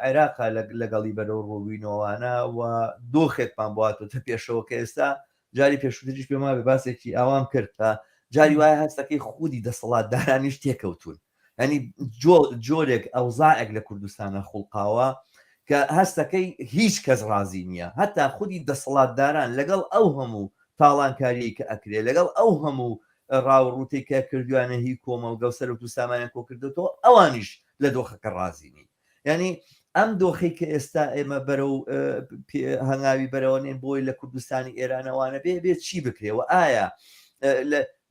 عێراقا لەگەڵی بەرەو ڕۆوینەوەوانە و دۆخێکمان بواتەوە تە پێشەوە کە ئێستا جاری پێشووتریش پێما بێ باسێکی ئاوام کرد جاری وایە هەستەکەی خودی دەسەڵاتدارانیش تێکەوتون. ینی جۆرێک ئەوزاعێک لە کوردستانە خوڵقاوە کە هەستەکەی هیچ کەس ڕازی نییە، هەتا خودی دەسەڵاتداران لەگەڵ ئەو هەموو تاڵانکاری کە ئەکرێ لەگەڵ ئەو هەموو ڕاوڕوتێک کە کردوانە هی کۆمە و گەوسەر و تووسامانیان کۆ کردێتەوە ئەوانیش لە دۆخەکە ڕازینی. ینی ئەم دۆخی کە ئێستا ئێمە بەرە و هەنگاوی بەرەوەنێن بۆی لە کوردستانی ئێرانەوانە بێت چی بکرێەوە؟ ئایا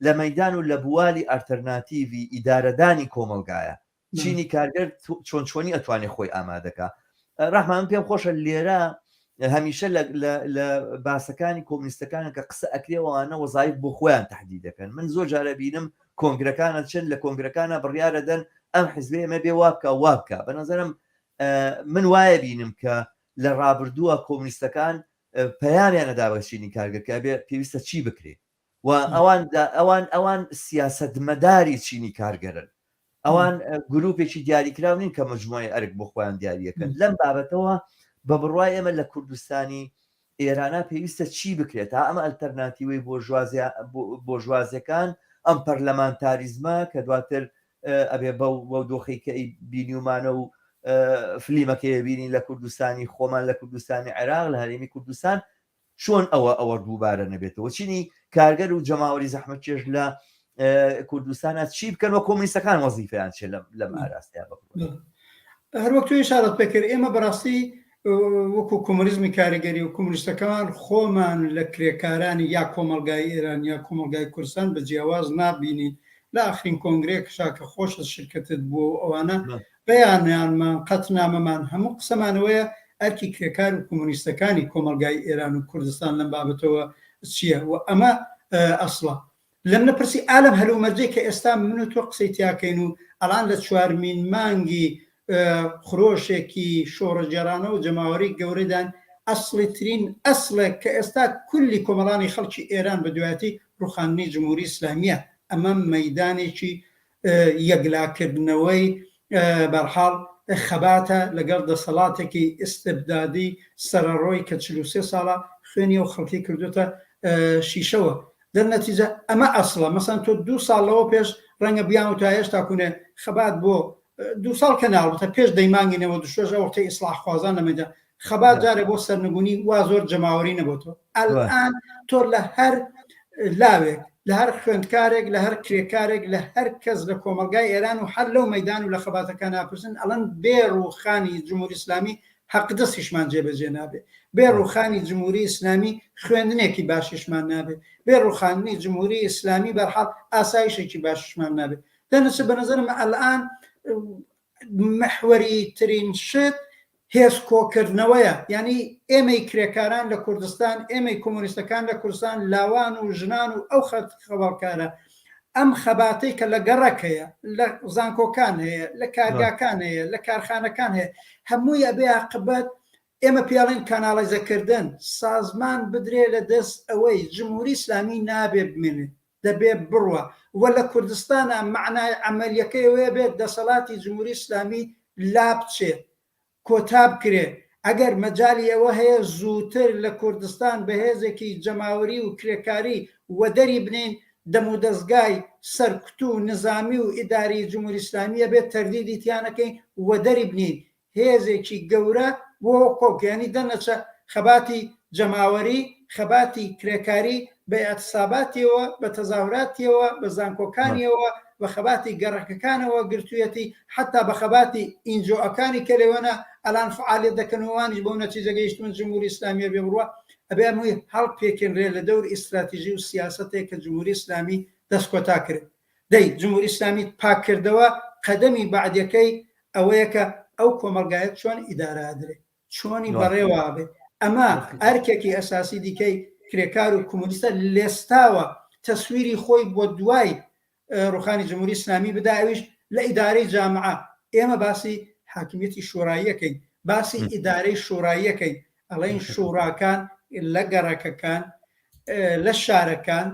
لە مەدان و لە بوالی ئالتەرناتیڤی ئیدارەدانی کۆمەلگایە چینی کارگەر چۆنی ئەتوانێت خۆی ئامادەکە؟ ڕەحمان پێم خۆشە لێرە هەمیشە لە باسەکانی کۆمونیستەکانە کە قسە ئەکرێەوەوانە وەزایف بۆ خۆیان تهدید دەکەن. من زۆر جارە بینم کۆنگرەکانە چەند لە کۆنگرەکانە بڕیارە دەن ئەم حیزبێ ئەمە بێ وابکە بە نظرم من وایە بینم کە لە ڕابردووە کۆمونیستەکان پەیامیان نەدابەچینی کارگەکە بێ پێویستە چی بکرێ و ئەوان سیاسەتمەداری چینی کارگەرن، ئەوان گروپێکی دیاریکرااو نین کە مجموعی ئەرک بۆ خۆیان دیاریەکەن. لەم بابەتەوە بە بڕوای ئێمە لە کوردستانی ئێرانە پێویستە چی بکرێت تا ئەمە ئەلتەرناتیوی بۆ ژوازیەکان ئەم پەرلەمانتاریزمە کە دواتر ئەبێ بەو دۆخەی بینیومانە و فلیمەکەی بینی لە کوردستانی خۆمان لە کوردستانی عێراق لە هەرێمی کوردستان چۆن ئەوە دووبارە نەبێتەوە. چینی کارگەر و جەماوەری زەحمەتکێش لە کوردستانە چی بکەن و کۆمونیستەکان وەزیفەیان چێ لەم ئاراستەیە بکڕن. هەروەک توی ئشارەت پێکرد ئێمە بەڕاستی وەکو کۆمونیزمی کاریگەری و کۆمونیستەکان خۆمان لە کرێکارانی یا کۆمەلگای ئێران یا کۆمەلگای کوردستان بە جیاواز نابینین. لە ئاخرین کۆنگرێک شاکە خۆشە شرکتت بۆ ئەوانە بەیانیانمان قەت نامەمان هەموو قسەمانەوەیە ئەرکی کرێکار و کۆمونیستەکانی کۆمەلگای ئێران و کوردستان لەم بابەتەوە چییە و ئەمە ئەسڵە. لەم نەپرسی ئالەم هەلومەرجەی کە ئێستا من و تۆ قسەی تیاکەین و ئەڵان لە 4مین مانگی خرۆشێکی شۆڕەجێرانە و جەماوەری گەورەدان ئەسڵی ترین ئەسڵێک کە ئێستا کولی کۆمەڵانی خەڵکی ئێران بە دوایەتی ڕوخاندنی جمهوری ئیسلامیە. ئەمە مەیدانێکی یەکلاکردنەوەی بەرحاڵ خەباتە لەگەڵ دەسەڵاتێکی ئستبدادی سەرڕۆی کە 43 ساڵە خوێنی و خەڵکی کردوتە شیشەوە. دەرنەتیجە ئەمە ئەسڵە. مەسەن تۆ 2 ساڵەوە پێش ڕەنگە بیان و تا هێشتا کوونێ خەبات بۆ 2 ساڵ کە ناڵبتە پێش دەیمانگینەوە دوشۆژە وەختی ئیسلاح خوازان لەمەدا خەبات جارێ بۆ سەرنگونی وا زۆر جەماوەری نەبووتەوە. ئەلئان تۆ لە هەر لاوێک لە هەر خوێندکارێک لە هەر کرێکارێک لە هەر کەس لە کۆمەلگای ئێران و هەر لەو مەدان و لە خەباتەکان ناپرسن ئەڵەن بێ ڕووخانی جمهوری ئیسلامی حەقدەستیشمان جێبەجێ نابێ، بێ ڕووخانی جمهوری ئیسلامی خوێندنێکی باشیشمان نابێ، بێ ڕووخانی جمهوری ئیسلامی بەرحاڵ ئاسایشێکی باششمان نابێت. دەنەچە بە نەزەرم ئەلئان محوەری ترین شت هێز کۆکردنەوەیە. یعنی ئێمەی کرێکاران لە کوردستان، ئێمەی کۆمونیستەکان لە کوردستان، لاوان و ژنان و ئەو خەباڵکارە ئەم خەباتەی کە لە گەڕەک هەیە، لە زانکۆکان هەیە، لە کارگاکان هەیە، لە کارخانەکان هەیە، هەمووی ئەبێ عاقبەت ئێمە پیاڵین کاناڵایزەکردن سازمان بدرێ لە دەست ئەوەی جمهوری ئیسلامی نابێ بمێنێت، دەبێ بڕوە و لە کوردستانە معنای عملیەکەیەوەیە بێت دەسەڵاتی جمهوری ئیسلامی لا بچێت، کۆتا بکرێ. ئەگەر مەجای ئەوە هەیە زووتر لە کوردستان بەهێزێکی جەماوەری و کرێکاری وەدەری بنین دەم و دەستگای سەرکوت و نظامی و ئیداری جمهوری ئیسلامیە بێت تەردیدی تیانەکەین وەدەری بنین هێزێکی گەورە بۆ کۆکیانی دەنەچە خەباتی جەماوەری، خەباتی کرێکاری بە ئەتساباتیەوە، بە تەزاوراتیەوە، بە زانکۆکانیەوە، بە خەباتی گەڕەکەکانەوە گرتوویەتی، حتا بە خەباتی ئینجۆەکانی کە لێوەنە ئەلان فعالیت دەکەنەوەوانیش بۆ نەتیجە گەیشتون جمهوری ئیسلامیە بێ بڕوە ئەبێ هەمووی هەڵپێکێنرێ لە دەور ئیستراتیژی و سیاسەتێک کە جمهوری ئیسلامی دەستکۆتا کرد. دەی جمهوری ئیسلامی پاکردەوە قەدەمی بەعدیەکەی ئەوەیە کە ئەو کۆمەلگایەت چۆن ئیدارادرێت، چۆنی بەڕێوە بێت. ئەمە ئەرکێکی ئەساسی دیکەی کرێکار و کۆمونیستە لێستاوە تەسویری خۆی بۆ دوای ڕوخانی جمهوری ئیسلامی بدا، ئەویش لە ئیدارەی جامعە. ئێمە باسی حاکمیەتی شووراییەکەین، باسی ئیدارەی شووراییەکەین، ئەڵێن شووراکان لە گەڕەکەکان، لە شارەکان،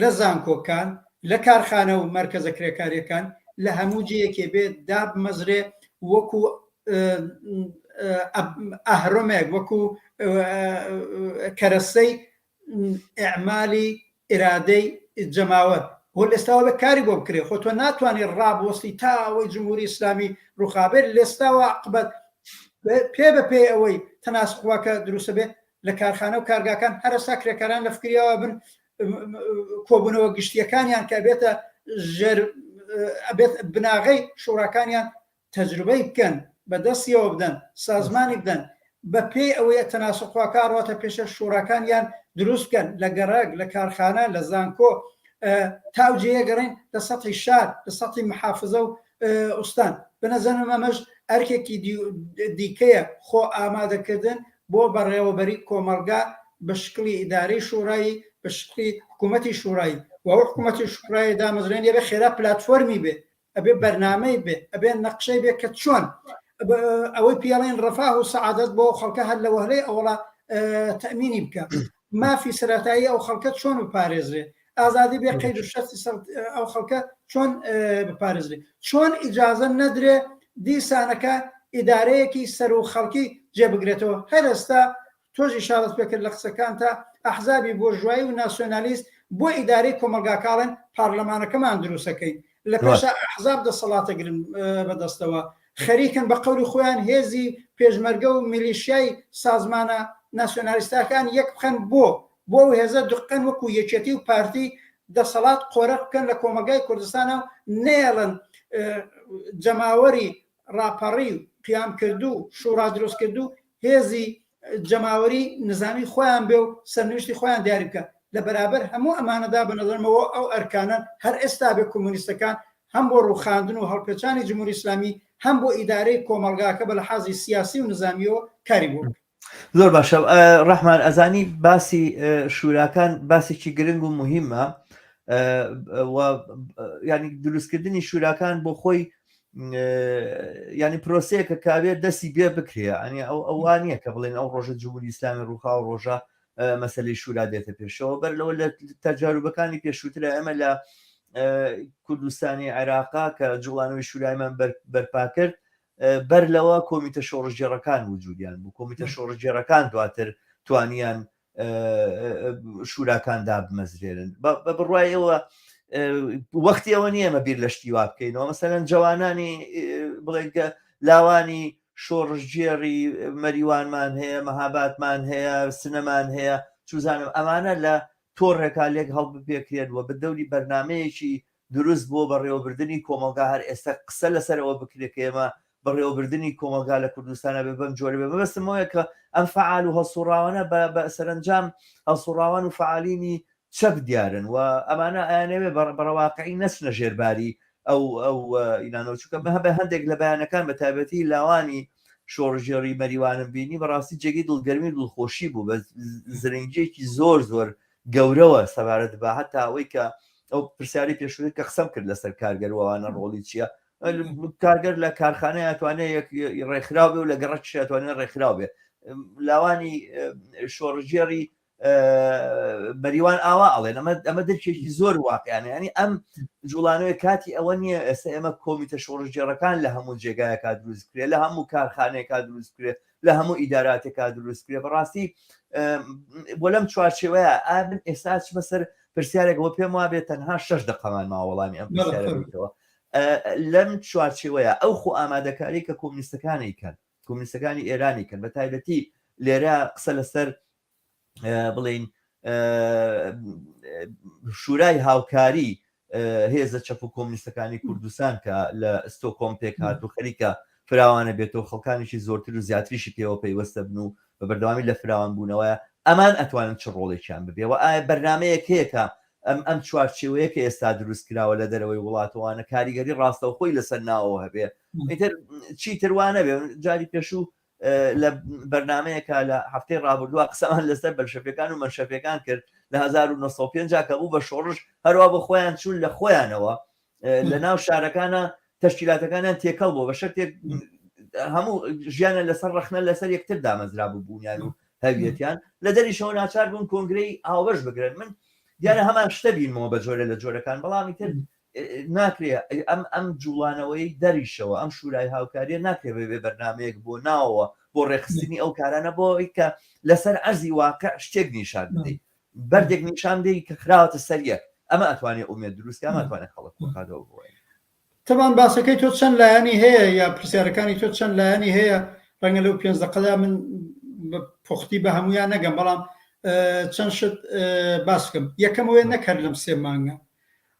لە زانکۆکان، لە کارخانە و مەرکەزە کرێکاریەکان لە هەموو جەیەکێ بێت دابمەزرێ وەکو ئەهرۆمێک، وەکو کەرەسەی ئەعمالی ئیرادەی جەماوەت. وەل ئێستاوە بە کاری بۆ بکرێ، خۆ تۆ ناتوانێت ڕابوەستی تا ئەوەی جمهوری ئیسلامی ڕووخابێت. لێستاوە عاقبەت پێ بە پێی ئەوەی تەناسقواکە دروستە بێت لە کارخانە و کارگاکان هەرستا کرێکاران لە فکریەوە بن کۆبوونەوە گشتیەکانیان کە بێتە بناغەی شوڕاکانیان تەجروبەی بکەن، بەدەستیەوە بدەن، سازمانی بدەن، بە پێی ئەوەیە تەناسقواکە ڕاتە پێشە شوڕاکانیان دروست بکەن لە گەڕەک، لە کارخانە، لە زانکۆ، تاوجەیە گەڕین لە سەطحی شار، لە سەطحی محافزە و ئوستان. بەنەزانم ئەمەش ئەرکێکی دیکەیە خۆ ئامادەکردن بۆ بەڕێوەبەری کۆمەلگا بە شکلی ئیدارەی شوڕایی بە شکلی حکوومەتی شوڕایی و حکوومەتی شوڕایی دامەزرێن بە خێرا پلاتفۆرمی بێ ئەبێ بەرنامەی بێ ئەبێ نەقشەی بێ کە چۆن ئەوەی پیاڵێن ڕەفاه و سەعادەت بۆ خەڵکە هەر لە وهلەی ئەوڵا تەمینی بکە مافی سەرەتایی ئەو خەڵکە چۆن بپارێزرێ ئازادی بێ قەید و شەرتی ئەو خەڵکە چۆن بپارێزرێ چۆن ئیجازە نەدرێ دیسانەکە ئیدارەیەکی سەر و خەڵکی جێبگرێتەوە هەر ئێستا تۆژی شارەت پێکرد لە قسەکان تا ئەحزابی بۆژوایی و ناسیۆنالیست بۆ ئیدارەی کۆمەلگاکاڵێن پارلەمانەکەمان دروستەکەی لە پێشە ئەحزاب دەسەڵاتەگرن بەدەستەوە خەریکن بە قەولی خۆیان هێزی پێشمەرگە و میلیشیای سازمانە ناسیۆنالیستەکان یەک بخەن بۆ هێزە دقەن وەکو یەکێتی و پارتی دەسەڵات قۆرە بکەن لە کۆمەلگای کوردستانە و نێڵن جەماوەری ڕاپەڕی و قیام کردو شوڕا دروست کردو هێزی جەماوەری نظامی خۆیان بێ و سەرنوشتی خۆیان دیاری بکە لە بەرابەر هەموو ئەمانەدا بەنەزەرمەوە ئەو ئەرکانە هەر ئێستا بێ کۆمونیستەکان هەم بۆ ڕووخاندن و هەڵپێچانی جمهوری ئیسلامی هەم بۆ ئیدارەی کۆمەلگاکە بە لەحاظی سیاسی و نظامیەوە کاری بوو. زۆر باشە ڕەحمان ئەزانی باسی شوراکان باسێکی گرنگ و مهمە ینی دروستکردنی شوراکان بۆ خۆی ینی پرۆسەیە کە کاوێت دەستی بێ بکرێ ئەنی ئەوان نییە کە بڵێن ئەو ڕۆژە جمهوری ئیسلامی ڕووخا و ڕۆژە مەسەلەی شورا دێتە پێشەوە بەر لەوە لە تەجاروبەکانی پێشووترە ئەمە لە کوردستانی عێراقا کە جوڵانەوەی شورایمان بەرپا کرد بەر لەوە کۆمیتە شۆڕژێڕەکان وجودیان بوو کۆمیتە شۆڕژێڕەکان دواتر توانیان شوراکاندا بمەزرێنن بە بڕوایەوە وەختی ئەوە نییە ئەمە بیر لە شتی وا بکەینەوە مەسەلەن جوانانی بڵێنکە لاوانی شۆڕژگێڕی مەریوانمان هەیە مەهاباتمان هەیە سنەمان هەیە چوزانم ئەمانە لە تۆڕێکا لێک هەڵ بپێکرێن و بە دەوری بەرنمەیەکی دروست بۆ بەڕێوەبردننی کۆمەلگا هەر ئێستا قسە لەسەرەوە بکرێت کە ئێمە بەڕێوەبردننی کۆمەلگا لە کوردستانە بێ بەم جۆرە بێ بەبستمەوەیە کە ئەم فعال و هەسوڕاوانە بە سەرنجام هەسوڕاوان و فعالینی چەپ دیارن و ئەمانە ئایانەوێ بەڕەواقعی نەچنە ژێرباری ئەو ئینانەوە چووکە بە هەندێک لە بەیانەکان بە تایبەتی لاوانی شۆڕژێڕی مەریوانم بینی بەڕاستی جێگی دڵگەرمی دڵخۆشی بوو بە زرنگیەکی زۆر زۆر گەورەوە سەبارەت بە هەتا ئەوەی کە ئەو پرسیاری پێشووی کە قسەم کرد لەسەر کارگەروانە ڕۆڵی چییە کارگەر لە کارخانەیە ئەتوانێت ڕێکخراو بێ و لە گەڕەکی ئەتوانێت ڕێکخراو بێ لاوانی شۆڕژێڕی بەریوان ئاوا ئەڵێن ئەمە دەرکێکی زۆر واقعیانە ینی ئەم جوڵانەوەی کاتی ئەوە نییە ئێستا ئێمە کۆمیتە شۆڕژێڕەکان لە هەموو جێگایەکە دروستکرێ لە هەموو کارخانەیەکە دروستکرێت لە هەموو ئیداراتێکا دروستکرێ بەڕاستی بۆ لەم چوارچێوەیە ئابن ئێستا بەسەر پرسیارێک بۆ پێم وابێت تەنها 6 دقەمان ماوەڵامی ئەم پرسیارەوە لەم چوارچێوەیە ئەو خۆ ئامادەکاری کە کۆمونیستەکانی کەن کۆمونیستەکانی ئێرانی کەن بە تایبەتی لێرە قسە لەسەر بڵین شورای هاوکاری هێزە چەپ و کۆمونیستەکانی کوردستان کە لە ئستۆکۆم پێک هات و خەریکە فراوانە بێتەوە خەڵکانێکی زۆرتر و زیاتریشی پێوە پەیوەستە بن و بە بەردەوامی لە فراوان بوونەوەیە ئەمان ئەتوانن چ ڕۆڵێکیان ببێەوە ئایا بەرنمەیەک هەیەکە ئەم چوارچێوەیە کە ئێستا دروست کراوە لە دەرەوەی وڵاتەوانە کاریگەری ڕاستەوە خۆی لەسەر ناوەوە هەبێ ئیتر چیتروانە بێ جاری پێشوو لە بەرنمەیەکە لە هەفتەی ڕابردووە قسەمان لەسەر بەرشەفەکان و مەرشەفەکان کرد لە 1950 کە بوو بە شۆڕش هەروە بە خۆیان چوون لە خۆیانەوە لە ناو شارەکانە تەشکیلاتەکانیان تێکەڵ بوو بە شەکتێک هەموو ژیانە لەسەر ڕخنە لەسەر یەکتر دامەزرا بوو بوونیان و هەویەتیان لە دەریشەوە ناچار بوون کۆنگرەی هاوبەش بگرن من دیارە هەمان شتە بینمەوە بە جۆرە لە جۆرەکان بەڵامی تر ناکرێ ئەم جوڵانەوەی دەریشەوە ئەم شورای هاوکاریە ناکرێ بێ بەرنمەیەک بۆ ناوەوە بۆ ڕێخستنی ئەو کارانە بۆی کە لەسەر ئەرزی واقع شتێک نیشان بدەیت بەردێک نیشان دەی کە خراوەتە سەریە ئەمە ئەتوانێت ئومێد دروستکە ئەمە ئەتوانێت خەڵک بخاتەوە بۆی تەمان باسەکەی تۆ چەند لایانی هەیە یا پرسیارەکانی تۆ چەند لایانی هەیە ڕەنگە لەو 5 دقەدا من پوختی بە هەمویان نەگەم بەڵام چەند شت باسکەم یەکەمەوەی نەکرد لەم 3 مانگە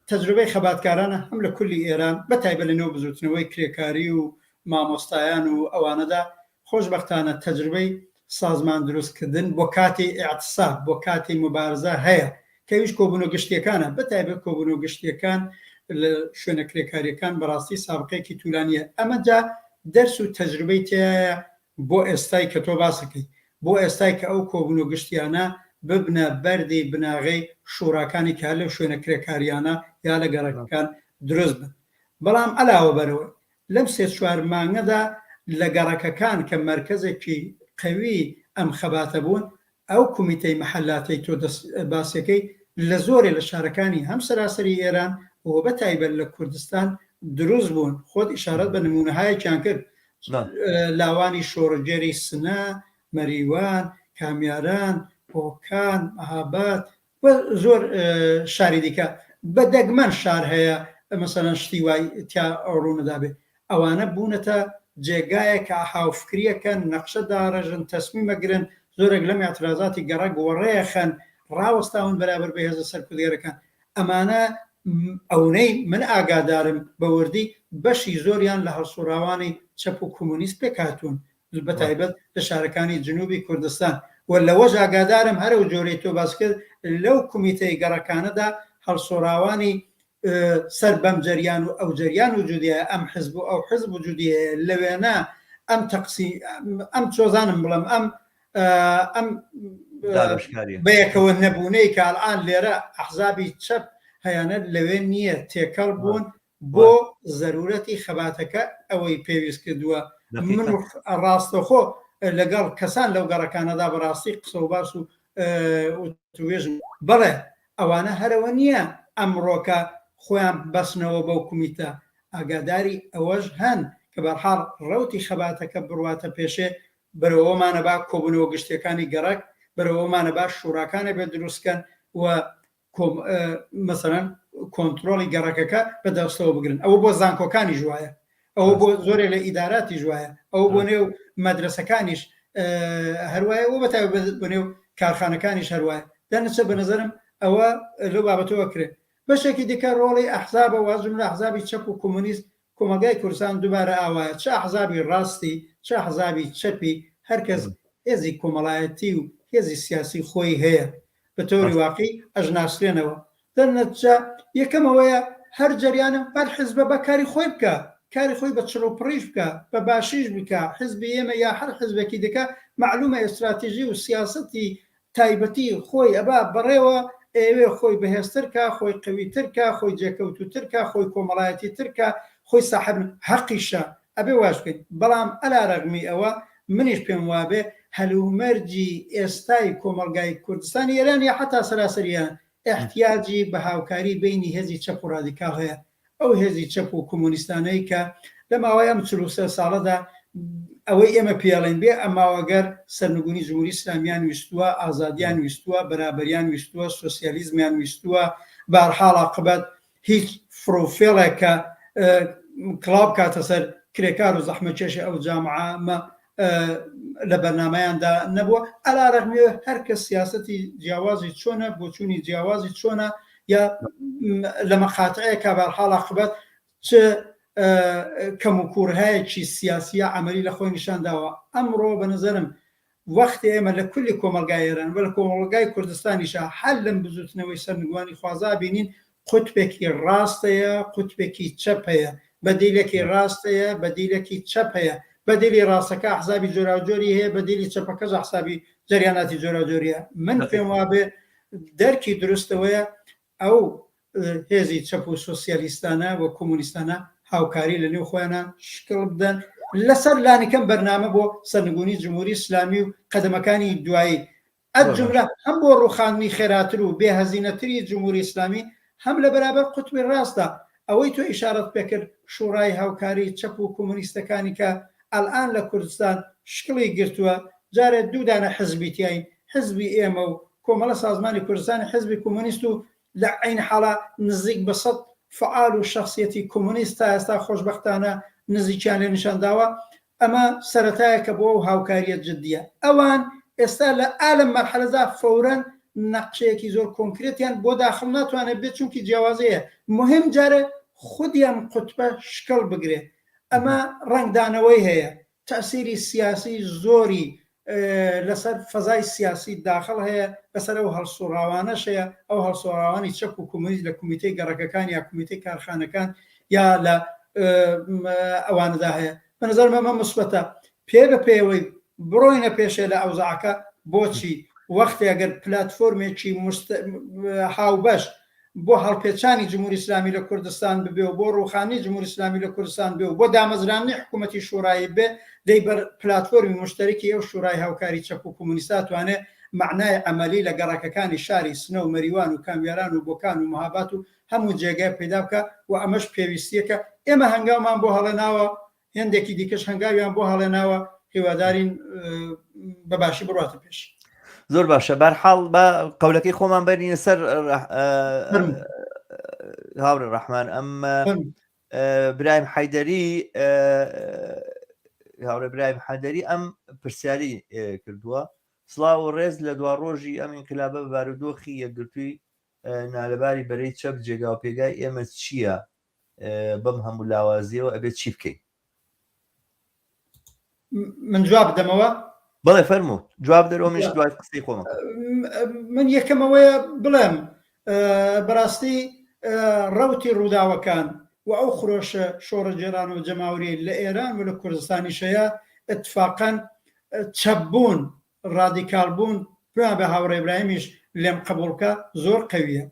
تەجروبەی خەباتکارانە هەم لە کولی ئێران بە تایبەت لە نێو بزوتنەوەی کرێکاری و مامۆستایان و ئەوانەدا خۆشبەختانە تەجروبەی سازمان دروستکردن بۆ کاتی ئیعتساب بۆ کاتی مبارزە هەیە کە هیچ کۆبوونەوە گشتیەکانە بە تایبەت کۆبوونەوە گشتیەکان لە شوێنە کرێکاریەکان بەڕاستی سابقەیەکی توولانیە ئەمەجا دەرس و تەجروبەی تایە بۆ ئێستای کە تۆ باسەکەی بۆ ئێستای کە ئەو کۆبوون و گشتیانە ببنە بەردی بناغی شوراکانی کە لەو شوێنە کرێکاریانە یا لە گەڕەکەکان دروست بن. بەڵام علاوە بەرەوە لەم 3-4 مانگەدا لە گەڕەکەکان کە مرکزێکی قوی ئەم خەباتە بوون، ئەو کومیتەی مەحەلاتی تۆ باسیەکەی لە زۆرێ لە شارەکانی هەم سەراسەری ئێران و بە تایبەت لە کوردستان دروست بوون. خۆت ئیشارەت بە نمونەهایەکیان کرد، لاوانی شۆڕەجێری سنە، مەریوان، کامیاران، پۆکان، مەهاباد و زۆر شاری دیکە. بە دەگمەن شار هەیە مەسەڵەن شتی وای تیا ڕوونەدا بێ. ئەوانە بوونەتە جێگایەکە هاوفکریەکەن، نەقشە داڕژن، تەسمیمەگرن، زۆرێک لەم اعتراضاتی گەڕە گۆڕەیەخەن، ڕاوەستاون بەرابەر بە هێزە سەرکردێرەکان. ئەمانە ئەوەی من ئاگادارم بە وردی بەشی زۆریان لە هەڵسوڕاوانی چەپ و کۆمونیست پێکهاتوون، بە تایبەت لە شارەکانی جنوبی کوردستان. و لەوەش ئاگادارم هەرە و جۆرەی تۆ باس کرد لەو کومیتەی گەڕەکانەدا هەڵسوڕاوانی سەر بەم جەریان و ئەو جەریان وجودیە، ئەم حزب و ئەو حزب وجودیە، لەوێنە ئەم تەقسی ئەم چۆزانم بڵم ئەم بەیەکەوە نەبوونەی کە ئەڵان لێرە ئەحزابی چەپ هەیانە لەوێ نییە، تێکەڵ بوون بۆ زەرورەتی خەباتەکە ئەوەی پێویست کردووە. من ڕاستەخۆ لەگەڵ کەسان لەو گەڕەکانەدا بەڕاستی قسە و باس و توێژن، بەڵێ ئەوانە هەرەوە نییە ئەمڕۆکە خۆیان بەسنەوە بەو کومیتە. ئاگاداری ئەوەش هەن کە بەرحاڵ ڕەوتی خەباتەکە بڕواتە پێشێ، بەرەوەمانە با کۆبوونەوە گشتەکانی گەڕک، بەرەوەمانە باش شوراکانە بێ دروستکەن و مەسەڵەن کۆنتترۆلی گەڕەکەەکە بەدەستەوە بگرن. ئەوە بۆ زانکۆکانی ژوایە، ئەوە بۆ زۆرێ لە ئیداراتی ژوایە، ئەوە بۆ نێو مەدرسەکانیش هەروایە، و بەتایبەت بۆ نێو کارخانەکانیش هەروایە. دەنەچە بە نەزەرم ئەوە لەو بابەتەوە کرێت. بەشێکی دیکە ڕۆڵی ئەحزابە وازم لە ئەحزابی چەپ و کۆمونیست کۆمەلگای کوردستان دووبارە ئاوایە، چه ئەحزابی ڕاستی چه ئەحزابی چەپی، هەرکەس هێزی کۆمەڵایەتی و هێزی سیاسی خۆی هەیە، بە تۆری واقعی ئەژناسرێنەوە. دەنەچە یەکەمەوەیە هەر جەریانە هەر حزبە بەکاری خۆی بکە، کاری خۆی بە چڕۆپڕیش بکە، بە باشیش بکە. حزبی ئێمە یا هەر حزبێکی دیکە معلومە ئستراتیژی و سیاسەتی تایبەتی خۆی ئەبا بەڕێوە ئێوێ خۆی بەهێزترکە، خۆی قویترکە، خۆی جێکەوتوترکە، خۆی کۆمەڵایەتی ترکە، خۆی ساحب حەقیشە ئەبێ واش بکەین. بەڵام ئەلا ڕەگمی ئەوە منیش پێم وابێ هەلومەرجی ئێستای کۆمەلگای کوردستانی ئێران یا حتا سەراسەریان احتیاجی بە هاوکاری بینی هێزی چەپ و ڕادیکاڵ هەیە. ئەو هێزی چەپ و کۆمونیستانەی کە لە ماوەی ئەم 43 ساڵەدا ئەوەی ئێمە پێڵێن بێ ئەماوەگەر سەرنگونی جمهوری ئیسلامیان ویستووە، ئازادیان ویستووە، بەرابەریان ویستووە، سۆسیالیزمیان ویستووە، بەهەرحاڵ عاقبەت هیچ فرۆفێڵێکە کڵاو کاتە سەر کرێکار و زەحمەتکێشی ئەو جامعە لە بەرنامەیاندا نەبووە. ئەلا ڕەگمێ هەر کەس سیاسەتی جیاوازی چۆنە، بۆچوونی جیاوازی چۆنە، یا لە مەقاتعەیەکە بەهەرحاڵ عاقبەت چ کەم و کوورهایەکی سیاسیە عەمەلی لە خۆی نیشانداوە. ئەمڕۆ بە نەزەرم وەختی ئێمە لە کولی کۆمەلگای ئێران و لە کۆمەڵگای کوردستانیشە هەر لەم بزوتنەوەی سەرنگوانی خوازا بینین قوتبێکی ڕاستەیە، قوتبێکی چەپ هەیە، بەدیلێکی ڕاستەیە، بەدیلێکی چەپ هەیە. بەدیلی ڕاستەکە حزابی جۆراوجۆری هەیە، بەدیلی چەپەکەش حسابی جەریاناتی جۆراوجۆریە. من پێم وابێ دەرکی دروستەوەیە ئەو هێزی چەپ و سۆسیالیستانە و کۆمونیستانە هاوکاری لە نێو خۆیانە شکڵ بدەن لەسەر لانیکەم بەرنامە بۆ سەرنگونی جمهوری ئیسلامی و قەدەمەکانی دوایی، ئەجملە هەم بۆ ڕوخاندنی خێراتر و بێهەزینەتری جمهوری ئیسلامی، هەم لە بەرابەر قوتبی ڕاستە. ئەوەی تۆ ئیشارەت پێکرد شوڕای هاوکاری چەپ و کۆمونیستەکانی کە ئەلئان لە کوردستان شکڵی گرتووە، جارێ دوو دانە حزبی تیاین، حزبی ئێمە و کۆمەڵە سازمانی کوردستانی حزبی کۆمونیست و لە عین حاڵە نزیک بە 100 فعال و شخصیەتی کۆمونیست تا ئێستا خۆشبەختانە نزیکیان لێ نیشانداوە. ئەمە سەرەتایەکە بۆ ئەو هاوکاریە جددیە. ئەوان ئێستا لە ئالم مەرحەلەدا فەورەن نەقشەیەکی زۆر کۆنکرێتیان بۆ داخل ناتوانێت بێت، چونکی جیاوازەیە. مهم جارە خودیان قوتبە شکڵ بگرێت. ئەمە ڕنگدانەوەی هەیە، تەسیری سیاسی زۆری لەسەر فەزای سیاسی داخل هەیە، لەسەر ئەو هەڵسوڕاوانەش هەیە، ئەو هەڵسوڕاوانی چەپ و کۆمونیست لە کۆمیتەی گەڕەکەکان یا کۆمیتەی کارخانەکان یا لە ئەوانەدا هەیە. بەنظرم ئەمە مثبەتە. پێ بە پێوەی بڕۆینە پێشێ لە ئەوزاعەکە بۆچی وەختی ئەگەر پلتفۆرمێکی هاوبەش بۆ هەڵپێچانی جمهوری ئیسلامی لە کوردستان ببێ و بۆ ڕوخانی جمهوری ئیسلامی لە کوردستان بێ و بۆ دامەزرانی حکوومەتی شوڕایی بێ دەیبەر پلتفۆرمی مشتەرکی ئەو شوڕای هاوکاری چەپ و کۆمونیستا توانێت معنای ئەمەلی لە گەڕەکەەکانی شاری سنە و مەریوان و کامیاران و بۆکان و مەهابات و هەموو جێگای پێدا بکە و ئەمەش پێویستیەکە ئێمە هەنگاومان بۆ هەڵێناوە هێندێکی دیکەش هەنگاویان بۆ هەڵێناوە هیوادارین بەباشی بڕاتە پێش. زۆر باشە بەرحاڵ بە قەولەکەی خۆمان بەرینە سەر هاوڕێ ڕەحمان ئەم برایم حەیدەری هاوڕێ برایم حەیدەری ئەم پرسیاری کردووە سڵاو و ڕێز لە دوا ڕۆژی ئەم ئینقلابە بارودۆخی یەکگرتووی نالەباری بەرەی چەپ جێگا و پێگای ئێمە چییە بەم هەموو لاوازیەوە ئەبێت چی بکەین؟ من جواب بدەمەوە؟ بەڵێ فەرموو جواب دەرەوە منش دوای قسەی خۆمە. من یەکەمەوەیە بڵێم بەڕاستی ڕەوتی ڕووداوەکان و ئەو خرۆشە شۆڕە جێران و جەماوری لە ئێران و لە کوردستانیشەیە اتفاقاً چەپبوون ڕادیکالبوون پێیان بە هاوڕێ ئیبراهیمیش لێم قبوڵکە زۆر قەویە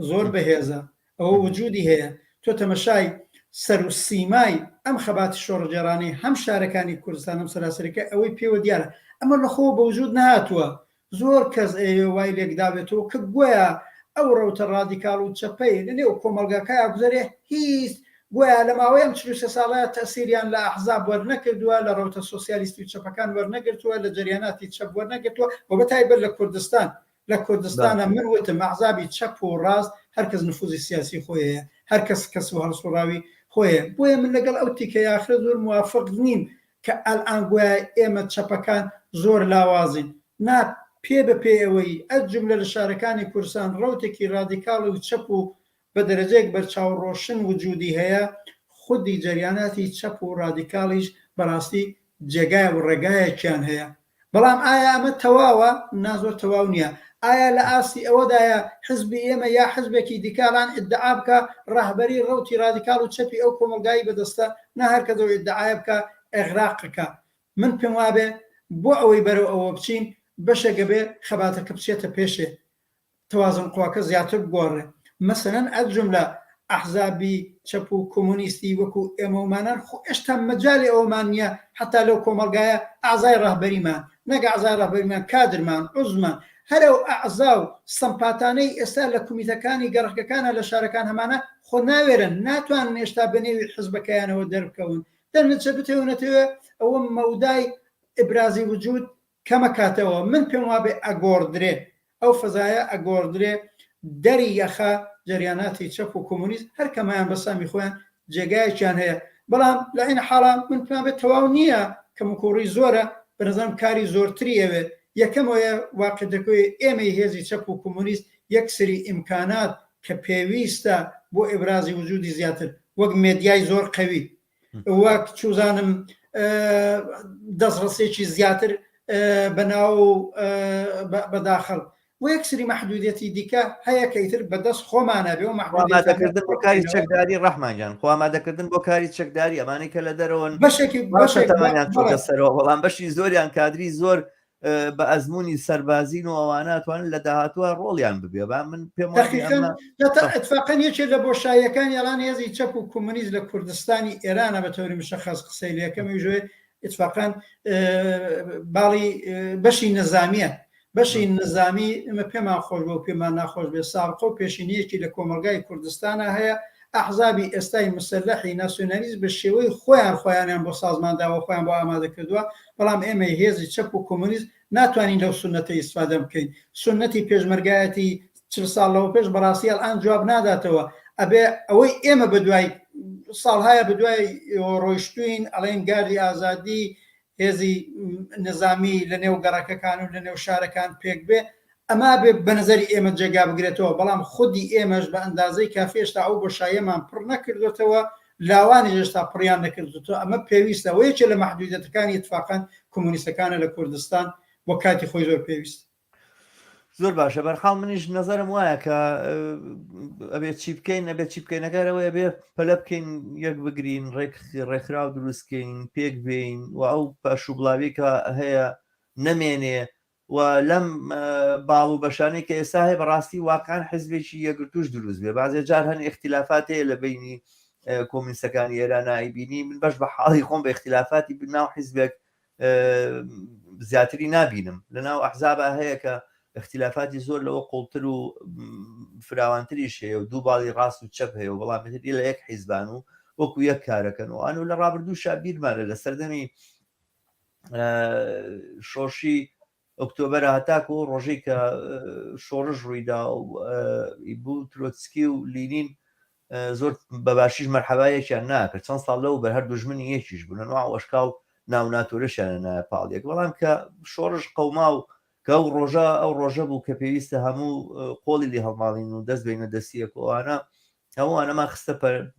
زۆر بەهێزە ئەوە وجودی هەیە تۆ تەمەشای سەر و سیمای ئەم خەباتی شۆڕجێرانی هەم شارەکانی کوردستان هەم سەراسەریەکە ئەوەی پێوە دیارە ئەمە لەخۆ بە وجود نهاتووە زۆر کەس وای لێکدابێتەوە کە گویا ئەو ڕەوتە ڕادیکال و چەپەی لەنێو کۆمەلگاکای گوزارێ هیچ گویا لە ماوەی ئەم 43 ساڵەیە تەسیریان لە ئەحزاب وەرنەکردووە لە ڕەوتە سۆسیالیستی و چەپەکان وەرنەگرتووە لە جەریاناتی چەپ وەرنەگرتووە و بەتایبەت لە کوردستانە من وتم ئەحزابی چەپ و ڕاست هەرکەس نفوذی سیاسی خۆیە هەرکەس کەس و هەڵسوڕاوی خۆیە بۆیە من لەگەڵ ئەو تیکە یاخرە زۆر موافق نیم کە ئەلئان گویا ئێمە چەپەکان زۆر لاوازین نا پێ بە پێ ئەوەی ئەت جملە لە شارەکانی کوردستان ڕەوتێکی ڕادیکاڵ و چەپ و بە دەرەجەیەک بەرچاوڕۆشن وجودی هەیە خودی جەریاناتی چەپ و ڕادیکاڵیش بەڕاستی جێگای و ڕێگایەکیان هەیە بەڵام ئایا ئەمە تەواوە نازۆر تەواو نییە ئایا لە ئاستی ئەوەدایە حزبی ئێمە یا حزبێکی دیکاران ئیدعا بکە ڕاهبەری ڕەوتی ڕادیکاڵ و چەپی ئەو کۆمەلگایی بەدەستە نا هەر کەسەوە ئیدعای بکە ئێغراقەکە من پێم وابێ بۆ ئەوەی بەرەو ئەوە بچین بەشێکە بێ خەباتەکە بچێتە پێشێ توازن قواکە زیاتر بگۆڕێ مەسەلەن ئەت جملە ئەحزابی چەپ و کۆمونیستی وەکو ئێمەمانان خۆ ئێشتا مەجالی ئەومان نییە حتا لەو کۆمەلگایە ئازای ڕاهبەریمان نەگە ئازای ڕاهبەریمان کادرمان عوزمان هەر ئەو ئەعزا و سەمپاتانەی ئێستا لە کومیتەکانی گەڕکەکانە لە شارەکان هەمانە خۆ ناوێرن ناتوانن هێشتا بەنێوی حزبەکەیانەوە دەربکەون دەرنەچە بتێونەتەوە ئەوە مەودای ئیبرازی وجود کەمە کاتەوە من پێم وابێ ئەگۆڕدرێ ئەو فەزایە ئەگۆڕدرێ دەری یەخە جەریاناتی چەپ و کۆمونیست هەر کەمایان بەسامی خۆیان جێگایەکیان هەیە بەڵام لە عین حاڵا من پێم بێت تەواو نییە کە مکوڕی زۆرە بەنظرم کاری زۆرتری ئەوێ یەکەمەوە واقعدەکەی ئێمەی هێزی چەپ و کۆمونیست یەک سری ئیمکانات کە پێویستە بۆ ئیبرازی وجودی زیاتر وەک مێدیای زۆر قەوی وەک چوزانم دەستڕستێکی زیاتر بەناو بەداخەڵ و یەک سری مەحدودەتی دیکە هەیە کە ئیتر بەدەست خۆمانە بێ و ئامادەکردن بۆ کاری چەکداری ڕەحمانجان خۆ ئامادەکردن بۆ کاری چەکداری ئەمانەی کە لە دەرەوەن بەشێکتەمانیان چۆتە سەرەوە بەڵام بەشی زۆریان کادری زۆر بە ئەزمموی سەربازین و ئەواناتوانن لە داهاتوە ڕۆڵیان ببێ من پێم اتفاقەن یەکێک لە بۆشاییەکان یاڵان هێزی چەپ و کۆمونیست لە کوردستانی ئێرانە بە تەوری مشەخص قسەی لە یەکەمی ژوێ اتفاقاً باڵی بەشی نەزامیە بەشی نظامی ئمە پێمان خۆش بۆ پێمان ناخۆش بێ ساڵقۆ پێشینیەکی لە کۆمەلگای کوردستانە هەیە ئەحزابی ئێستای مسلحی ناسیۆنالیست بە شێوەی خۆیانیان بۆ سازمانداوە خۆیان بۆ ئامادە کردووە بەڵام ئێمە هێزی چەپ و کۆمونیست ناتوانین لەو سنەتە ئیسفادە بکەین سنەتی پێشمەرگایەتی 40 ساڵ لەوە پێش بەڕاستی ئەڵئان جواب ناداتەوە ئەبێ ئەوەی ئێمە بەدوای ساڵهایە بەدوای ڕۆیشتوین ئەڵێن گاردی ئازادی هێزی نظامی لە نێو گەڕەکەکان و لە نێو شارەکان پێک بێ ئەما بێ بە نەزەری ئێمە جێگا بگرێتەوە بەڵام خودی ئێمەش بە ئەندازەی کافێشتا ئەو بۆشایەمان پڕ نەکردوێتەوە لاوانی هێشتا پڕیان نەکردوێتەوە ئەمە پێویستە وەیەکێ لە مەحدودەتەکانی اتفاقاً کۆمونیستەکانە لە کوردستان بۆ کاتی خۆی زۆر پێویست زۆر باشە بەرحاڵ منیش نەزەرم وایە کە ئەبێت چی بکەین ئەبێت چی بکەینەکەرەوەی بێ پەلە بکەین یەک بگرین ڕێکخراو دروستکەین پێک بین و ئەو پەشوبڵاوی کە هەیە نەمێنێ و لەم باڵ و بەشانەی کە ئێستا هەیە بەڕاستی واقعان حزبێکی یەکگرتوش دروست بێ بازێ جار هەن اختلافات هەیە لە بینی کۆمونیستەکانی ئێرانایی بینی من بەش بە حاڵی خۆم بە اختلافاتی بناو حیزبێک زیاتری نبینم لەناو ئەحزابە هەیە کە اختلافاتی زۆر لەوە قوڵتر و فراوانتریش هەیە و دوو باڵی ڕاست و چەپ هەیە و بەڵامتری لە یەک حیزبان و وەکو یەک کارەکەن و ئەن و لە ڕابردوو شابیرمانە لە سەردەمی شۆشی ئۆکتۆبەر هەتاکو و ڕۆژەی کە شۆڕش ڕوویدا و بوو ترۆتسکی و لینین زۆر بەباشیش مەرحەبایەکیان ناکرد چەند ساڵ لەو بەر هەر دوژمنی یەکیش بوون نوع وەشکاو ناوناتۆرەشیانە نایپاڵێک بەڵام کە شۆڕش قەوما و کە ئەو ڕۆژە بوو کە پێویستە هەموو قۆڵی لێ هەڵماڵین و دەست بینە دەستیەکەوانە هەمووانەمان خستە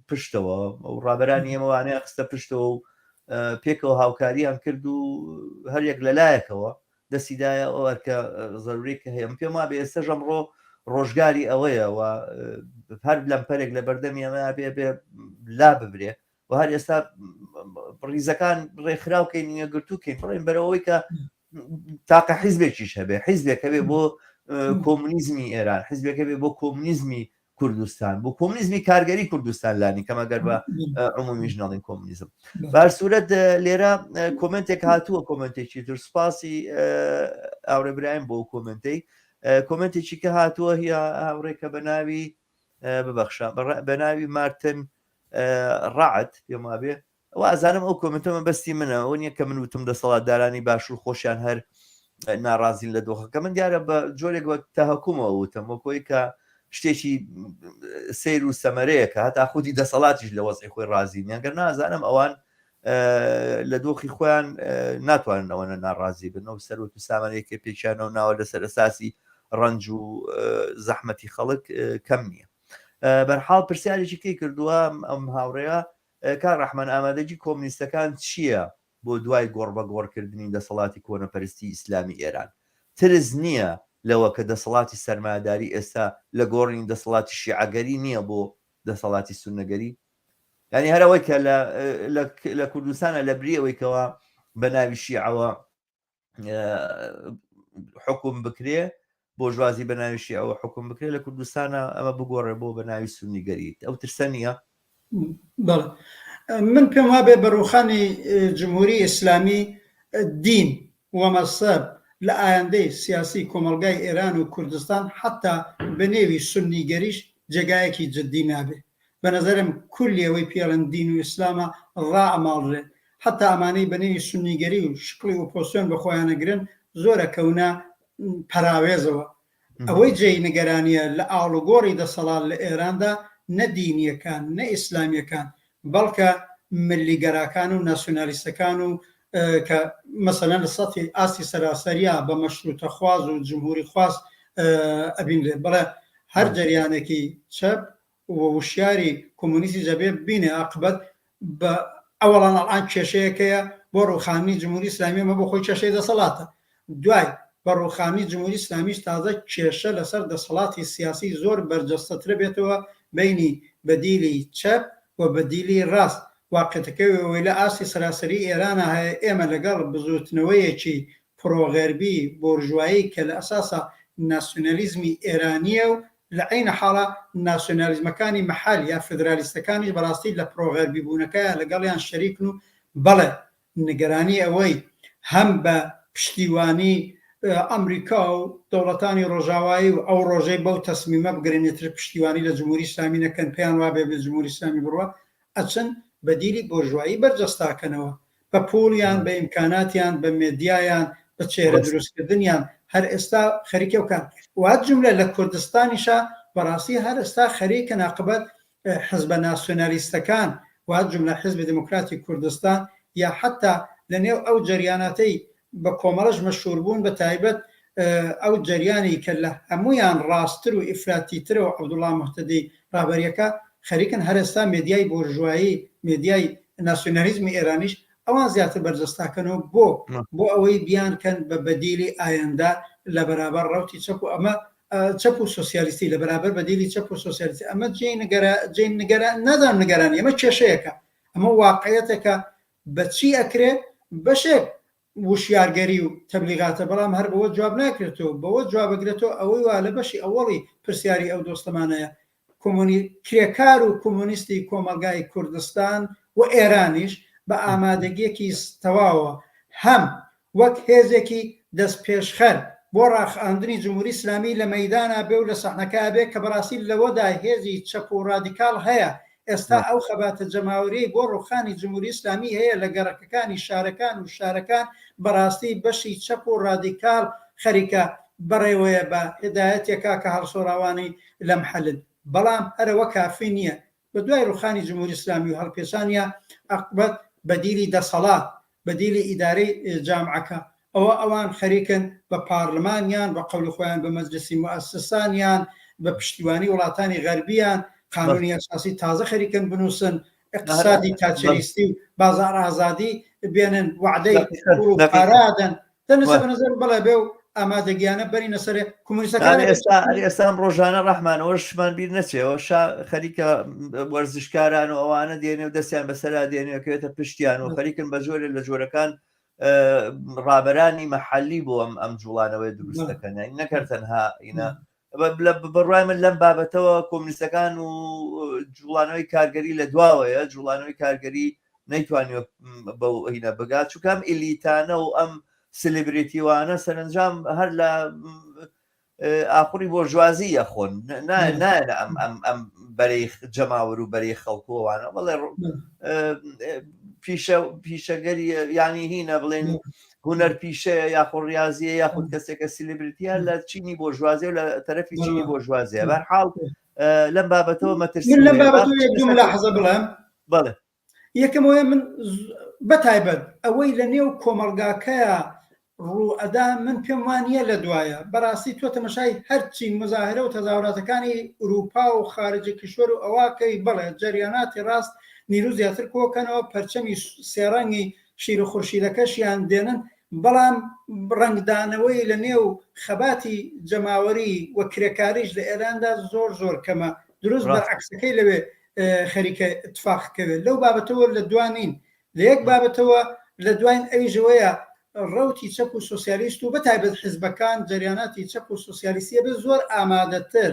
پشتەوە و ڕابەرانی ئێمەوانەیە خستە پشتەوە و پێکەوە هاوکاریان کرد و هەریەک لەلایەکەوە دەستیدایە ئەوەکە زەروری کە هەیە پێم وا بێ ئێستا ژەمڕۆ ڕۆژگاری ئەوەیە و هەر لەمپەرێک لە بەردەمی ئەمە بێ لا ببرێ و هەر ئێستا ڕیزەکان ڕێکخراوکەین یەکگرتووکەین بڵێن بەرەوەی کە تاقە حیزبێکیش هەبێ حیزبێک هەبێ بۆ کۆمونیزمی ئێران حیزبێک هەبێ بۆ کۆمونیزمی کوردستان بۆ کۆمونیزمی کارگەری کوردستان لانی کەمەگەر بە عمومیش ناڵین کۆمونیزم بارسوورەت لێرە کۆمنتێک هاتووە کۆمنتێکی تر سوپاسی ئاورێبرایم بۆ کۆمنتەی کۆمنتێکی کە هاتووە هی هاوڕێکە بە ناوی ببەخشە بە ناوی مارتن ڕعت پێما بێ ئازانم ئەو کۆمنتەمە بەستی منە ئەو نییە کە من وتم دەسەڵاتدارانی باشوور خۆشیان هەر ناڕازین لە دۆخەکە من دیارە بە جۆرێک وەک تەهەکومەوە وتم وەکۆی کە شتێکی سیر و سەمەرەیەکە هەتا خودی دەسەڵاتیش لە وەزعی خۆی ڕازینیان گەر نازانم ئەوان لە دۆخی خۆیان ناتوانن ئەوەنە ناڕازی بن و سەرۆت و سامانەیەکە پێچیانەوە ناوە لەسەر ئەساسی ڕەنج و زەحمەتی خەڵک کەم نییە بەرحاڵ پرسیارێکی کەی کردووە ئەم هاوڕێیە کار ڕەحمان ئامادەجی کۆمونیستەکان چییە بۆ دوای گۆڕبە گۆڕکردنی دەسەڵاتی کۆنەپەرستی ئیسلامی ئێران ترس نییە لەوە کە دەسەڵاتی سەرمایه‌داری ئێستا لە گۆڕنی دەسەڵاتی شیعەگەری نییە بۆ دەسەڵاتی سوننەگەری ینی هەرەوەی کە لە کوردستانە لە بریەوەی کەەوە بە ناوی شیعەوە حکوم بکرێ بۆ ژوازی بە ناوی شیعەوە حکوم بکرێ لە کوردستانە ئەمە بگۆڕێ بۆ بە ناوی سوننیگەریت ئەو ترسە نییە بەڵێ من پێم وابێ بەڕووخانی جمهوری ئیسلامی دین ومەسەب لە ئایندەی سیاسی کۆمەلگای ئێران و کوردستان حتا بە نێوی سوننیگەریش جێگایەکی جددی نابێ بە نەزەرم کولیەوەی پێڵەن دین و ئیسلامە ڕائەماڵڕێ حتا ئەمانەی بە نێوی سوننیگەری و شکلی و پۆسیۆن بە خۆیانەگرن زۆرە کەونە پەراوێزەوە ئەوەی جێی نیگەرانیە لە ئاڵوگۆڕی دەسەڵات لە ئێراندا نە دینیەکان نە ئیسلامیەکان بەڵکە ملیگەراکان و ناسیۆنالیستەکان و کە مەسەلەن لە سەتی ئاستی سەراسەریە بە مەشروتە خواز و جمهوری خواست ئەبینرێ بەڵێ هەر جەریانێکی چەپ وشیاری کۆمونیستی جەبێ بینێ عاقبەت بە ئەوەڵان ئەڵان کێشەیەکەیە بۆ ڕووخانی جمهوری ئیسلامی ئەمە بۆ خۆی کێشەی دەسەڵاتە دوای بە ڕووخانی جمهوری ئیسلامیش تازە کێشە لەسەر دەسەڵاتی سیاسی زۆر بەرجەستەتر بێتەوە بینی بەدیلی چەپ و بەدیلی ڕاست واقعەتەکەی لە ئاستی سەراسەری ئێرانە هەیە ئێمە لەگەڵ بزوتنەوەیەکی پرۆغەربی بۆرژوایی کە لە ئەساسە ناسیۆنالیزمی ئێرانیە و لە عینە حاڵە ناسیۆنالیزمەکانی مەحال یا فدرالیستەکانی بەڕاستی لە پرۆغەربی بوونەکەیە لەگەڵیان شەریکن و بەڵێ نیگەرانی ئەوەی هەم بە پشتیوانی ئەمریکا و دەوڵەتانی ڕۆژاوایی و ئەو ڕۆژەی بەو تەسمیمە بگرێنێتر پشتیوانی لە جمهوری ئیسلامی نەکەن پێیان وابێ بە جمهوری ئیسلامی بڕوە ئەچن بەدیلی بۆرژوایی بەرجەستاکەنەوە بە پۆلیان بە ئیمکاناتیان بە مێدیایان بە چێرە دروستکردنیان هەر ئێستا خەریکە وکان وات جملە لە کوردستانیشە بەڕاستی هەر ئێستا خەریکە عاقبەت حزبە ناسیۆنالیستەکان وات جملە حزبی دموکراتی کوردستان یا حتا لە نێو ئەو جەریانەتەی بە کۆمەڵش مەشهور بوون بە تایبەت ئەو جەریانی کە لە هەمویان ڕاستتر و ئیفراتیترە و عەبدوڵڵا موحتەدی ڕابەریەکە خەریکن هەر ئێستا مێدیای بۆرژوایی مێدیای ناسیۆنالیزمی ئێرانیش ئەوان زیاتر بەرجەستاکەنەوە بۆ ئەوەی بیانکەن بە بەدیلی ئایندا لە بەرابەر ڕوتی چەپ و ئەمە چەپ و سوسیالیستی لە بەرابەر بەدیلی چەپ و سوسیالیستی ئەمە نەدام نیگەرانی ئەمە کێشەیەەکە ئەمە واقعەتەکە بەچی ئەکرێ بەشێک وشیارگەری و تەبلیغاتە بەڵام هەر بەوە جواب ناکرێتەوە بەوە جوابەگرێتەوە ئەوەی وا لە بەشی ئەوڵی پرسیاری ئەو دۆستەمانەیە کرێکار و کۆمۆنیستی کۆمەلگای کوردستان و ئێرانیش بە ئامادەگیەکی تەواوە هەم وەک هێزێکی دەست پێشخەر بۆ ڕاخاندنی جمهوری اسلامی لە مەیدانە بێ و لە سەحنەکە بێ کە بەڕاستی لەوەدا هێزی چەپ و ڕادیکاڵ هەیە ئێستا ئەو خەباتە جەماوەری بۆ ڕوخانی جمهوری اسلامی هەیە لە گەڕەکەکانی شارەکان و شارەکان بەڕاستی بەشی چەپ و ڕادیکاڵ خەریکە بەڕێوەیە بە هدایەتێکا کە هەڵسۆراوانی لەم حەلن بەڵام هەرەوە کافی نییە بە دوای ڕوخانی جمهوری اسلامی و هەڵپێشانیە عقبەت بەدیلی دەسەڵات بەدیلی ئیدارەی جامعەکە ئەوان خەریکن بە پارلمانیان بە قەول خۆیان بە مەجلسی موسسانیان بە پشتیوانی وڵاتانی غەربیان قانونی ئەساسی تازە خەریکن بنووسن اقتصادی تاچەریستی و بازار ئازادی بێنن وعدەی پارادەن دەنەسە بەنەزەر بەڵێ بێ و ئامادەگیانە بەرینە سەرێ کۆمۆنیستەکان ئێستان ڕۆژانە ڕەحمانەوەشمان بیر نەچێەوە خەریکە وەرزشکاران و ئەوانە دێنێ و دەستیان بەسەرا دێنێکێتە پشتیان و خەریکن بە جۆرە لە جۆرەکان ڕابەرانی مەحەلی بۆ ئەم جوڵانەوەی دروست دەکەن نەکرد تەنها ئینە بەڕای من لەم بابەتەوە کۆمونیستەکان و جوڵانەوەی کارگەری لە دواوەیە جوڵانەوەی کارگەری نەیتوانێت بەو هینە بگات چونکەم ئیلیتانە و ئەم سلبریتیوانە سەرنجام هەر لە ئاخوری بۆ ژوازی یەخۆن نایە ئەم بەرەی جەماوەر و بەرەی خەڵکۆوانە بەڵێ پیشەگەری ینی هینە بڵێن هوەر پیشەیە یاخۆ ڕاضیە یاخود کەسێکە سیلبریتیان لە چینی بۆ ژوازێ و لە تەرەفی چینی بۆ ژوازیە بەرحاڵ لەم بابەتەوە مەترسی لەم بابەتەوە یەکدوم لاحظە بڵێم بەڵێ یەکەمەوەی من بەتایبەت ئەوەی لە نێو کۆمەلگاکەیە ڕوو ئەدا من پێم وانە لە دوایە بەڕاستی تۆ تەمەشای هەرچی مزاهرە و تەزاوراتەکانی ئوروپا و خارجی کشور و ئەواکەی بڵێ جەریاناتی ڕاست نیرو زیاتر کۆکەنەوە پەرچەمی سێڕەنگی شیر و خورشیدەکەشیان دێنن بەڵام ڕنگدانەوەی لە نێو خەباتی جەماوەری وە کرێکاریش لە ئێراندا زۆر کەمە دروست بەرعکسەکەی لەوێ خەریکە اتفاقکەوێت لەو بابەتەوە لە دوانین لە یەک بابەتەوە لە دوایین ئەویژەوەیە ڕوتی چەپ و سوسیالیست و بەتایبەت حیزبەکان جریاناتی چەپ و سوسیالیستیە بە زۆر ئامادەتر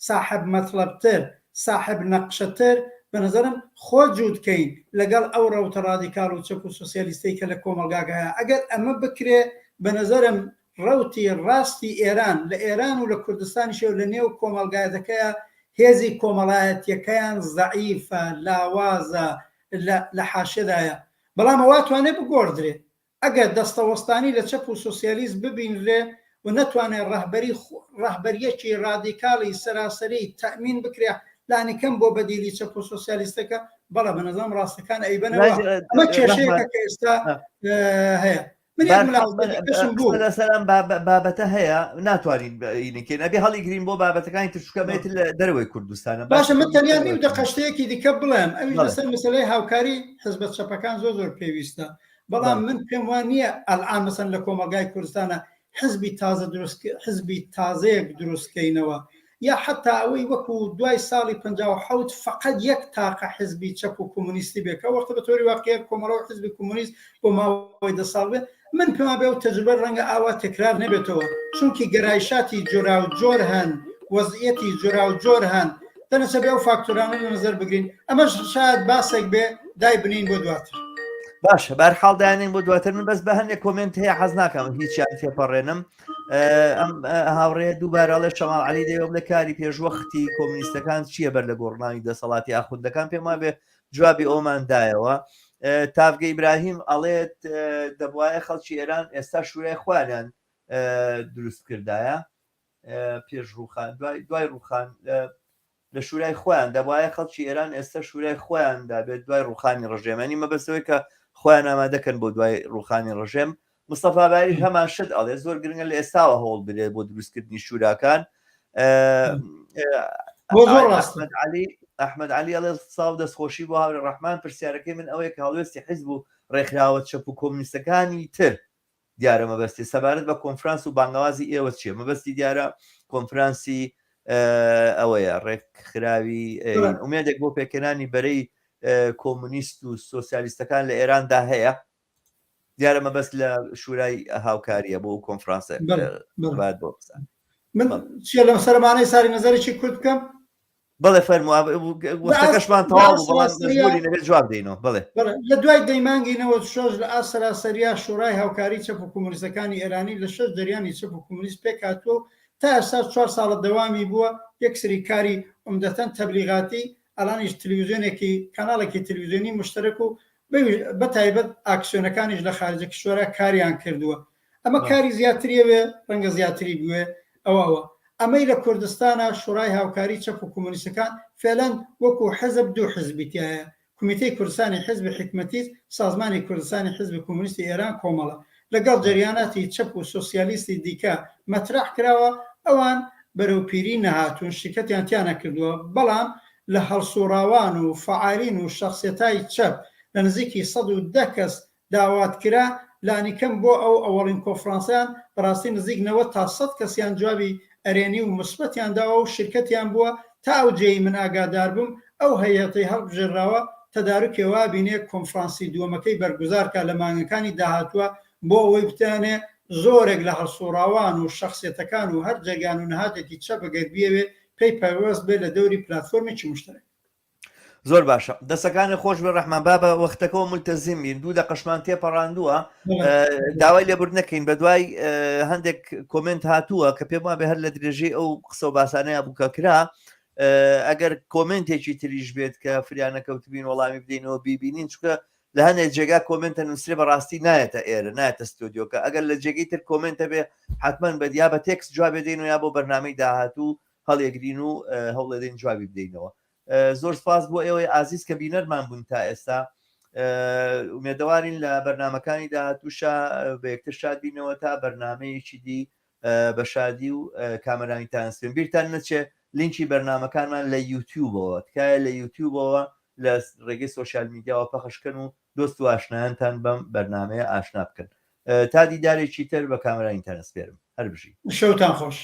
صاحب مەطلبتر صاحب نەقشەتر بە نظرم خۆ جوودکەین لەگەڵ ئەو ڕەوتە ڕادیکال و چەپ و سوسیالیستی کە لە کۆمەلگاگەیە ئەگەر ئەمە بکرێ بە نظرم ڕوتی ڕاستی ئێران لە ئێران و لە کوردستانیشە و لە نێو کۆمەلگایەتەکەیە هێزی کۆمەڵایەتیەکەیان زەعیفە لاوازە لە حاشێدایە بەڵام ئەواتوانێت بگۆڕدرێت ئەگەر دەستەوەستانی لە چەپ و سوسیالیست ببینرێ و نەتوانێت ڕەهبەریەکی ڕادیکاڵی سەراسەری تەمین بکرێ لانیکەم بۆ بەدیلی چەپ و سوسیالیستەکە بەڵە بە نەزەم ڕاستەکان ئەیبەنەوە ئەمە کێشەیەکە کە ئێستا هەیە سەرم بابەتە هەیە ناتوانین ئینکێن ئەبێ هەڵی گرین بۆ بابەتەکانی ترشکەمێت لە دەروەوەی کوردستانە باشە من تەنیا نیم دەقەشتەیەکی دیکە بڵێم ئەویش لەسەر مەسەلەی هاوکاری حزبە چەپەکان زۆر پێویستە بەڵام من پێم وانە ئەلعان مەسەن لە کۆمەلگای کوردستانە حزبی تازەیەک دروستکەینەوە یا حتا ئەوەی وەکو دوای ساڵی 57 فقط یەک تاقە حزبی چەپ و کۆمونیستی بێکە وەختە بە تۆری واقعیت کۆمەڵەوە حزبی کۆمونیست بۆ ماوەی 10 ساڵ بێت من پێما بێ و تەجربە ڕەنگە ئاوا تکرار نەبێتەوە چونکی گەرایشاتی جۆرا و جۆر هەن وەزعیەتی جۆرا و جۆر هەن دەنەسە بێ و فاکتورانە لە نەزەر بگرین ئەمەش شاید باسێک بێ دای بنین بۆ دواتر باشە بەرحاڵ دایانین بۆ دواتر من بەس بە هەندێک کۆمنت هەیە حەز ناکەم هیچیان تێپەڕێنم ئەم هاوڕێ دووبارەڵێ شەماڵ عەلی دەیەوە لە کاری پێشوەختی کۆمونیستەکان چییە بەر لە گۆڕناوی دەسەڵاتی ئاخوندەکان پێم وابێ جوابی ئەوماندایەوە تافگە ئیبراهیم ئەڵێت دەبوایە خەڵکی ئێران ئێستا شوورای خوانیان دروست کردایە پێش ڕووخان دوای ڕووخان لە شوورای خۆیان دەبوایە خەڵکی ئێران ئێستا شوورای خۆیان دابێت دوای ڕووخانی ڕژێمەنی مەبەستەوەی کە خۆیان ئامادەکەن بۆ دوای ڕووخانی ڕژێم مستەفا باری هەمان شت ئەڵێ زۆر گرنگە لە ئێستاوە هەوڵ بدرێت بۆ دروستکردنی شوراکان ئەحمەد عەلی ئەڵێ ساو دەستخۆشی بۆ هاوڕێ ڕەحمان پرسیارەکەی من ئەوەیە کە هەڵوێستی حیزب و ڕێکخراوە چەپ و کۆمونیستەکانی تر دیارە مەبەستی سەبارەت بە کۆنفرانس و بانگوازی ئێوە چیە؟ مەبەستی دیارە کۆنفرانسی ئەوەیە ڕێکخراوی ئومێدێک بۆ پێکەنانی بەرەی کۆمونیست و سۆسیالیستەکان لە ئێراندا هەیە، دیارە مەبەست لە شورای هاوکاریە بۆ کۆنفرانسە بۆ بزان. من چیە لەم سەرمانەی ساری نەزەرێکی کورت بکەم؟ بەڵێ فەرمووەکەشمان تەواو بەڵام جواب دەینەوە. بڵێ لە دوای دەیمانگەینەوە شۆژ لە ئاسەراسەریا شورای هاوکاری چەپ و کۆمونیستەکانی ئێرانی لە 6 دەریانی چەپ و کۆمونیست پێک هاتووە تا ئێستا 4 ساڵە دەوامی بووە یەکسری کاری عومدەتەن تەبلیغاتی ئەلانیش تەلەڤیزیۆنێکی کاناڵێکی تەلەڤیزیۆنی مشترک و بە تایبەت ئاکسیۆنەکانیش لە خارجە کشوەرە کاریان کردووە. ئەمە کاری زیاتریەوێ ڕەنگە زیاتری بوێ ئەوەوە. ئەمەی لە کوردستانە شورای هاوکاری چەپ و کۆمونیستەکان فێلەن وەکو حەزب دوو حزبیتیایە، کومیتەی کوردستانی حزب حکمەتیست، سازمانی کوردستانی حزب کۆمونیستی ئێران کۆمەڵە لەگەڵ جەریاناتی چەپ و سۆسیالیستی دیکە مەترح کراوە، ئەوان بەرەوپیری نەهاتوون، شرکەتیان تیانە کردووە، بەڵام لە هەڵسوڕاوان و فعالین و شخصیەتای چەپ لە نزیکی 110 کەس داوات کرا لانیکەم بۆ ئەو ئەوەڵین کۆنفرانسیان بەڕاستی نزیک 90 تا 100 کەسیان جوابی ئەرێنی و مثبەتیان داوە و شرکەتیان بووە تا ئەو جێی من ئاگادار بووم ئەو هەیەتەی هەڵبژێراوە تەدارکێوا بینێ کۆنفرانسی دووەمەکەی بەرگوزارکە لە مانگەکانی داهاتووە بۆ ئەوەی بتانێ زۆرێک لە هەڵسوڕاوان و شخصیەتەکان و هەر جێگان و نەهاتێکی چەپ ئەگەر بیەوێ پێی پەیوەست بێ لە دەوری پلاتفۆرمێکی مشترک. زۆر باشە، دەستەکانی خۆش بە ڕەحمان بابە وەختەکەەوە ملتەزیمین، دوو دەقەشمان تێپەڕاندووە، داوای لێبور نەکەین بە دوای هەندێک کۆمنت هاتووە کە پێم وابێ هەر لە درێژەی ئەو قسە و باسانەیە بووکە کرا، ئەگەر کۆمنتێکی تریش بێت کە فریانەکەوتبین وەڵامی بدەینەوە بیبینین، چکە لە هەندێک جێگا کۆمنتە نووسێ بەڕاستی نایەتە ئێرە نایەتە ستۆدیۆکە، ئەگەر لە جێگەی تر کۆمنتە بێ حتمما بەدیا بە تێکست جوابێ دەین و یا بۆ بەرنامەی داهاتوو هەڵێگرین و هەوڵەدەین جوابی بدەینەوە. زۆر سپاس بۆ ئێوەی ئازیز کە بینەرمان بوون تا ئێستا، ئومێدەوارین لە بەرنمەکانی داهاتووشە بە یەکتر شاد بینەوە تا بەرنمەیەکی دی بە شادی و کامەرانیتان سپێن. بیرتان نەچێ لینکی بەرنمەکانمان لە یوتیوبەوە تکایە لە یوتیوبەوە لە ڕێگەی سۆشیال میدیاوە پەخشکەن و دۆست و ئاشنایانتان بەم بەرنمەیە ئاشنا بکەن. تا دیدارێکی تر بە کامەرانیتان سپێرم. هەر بژی شەوتان خۆش.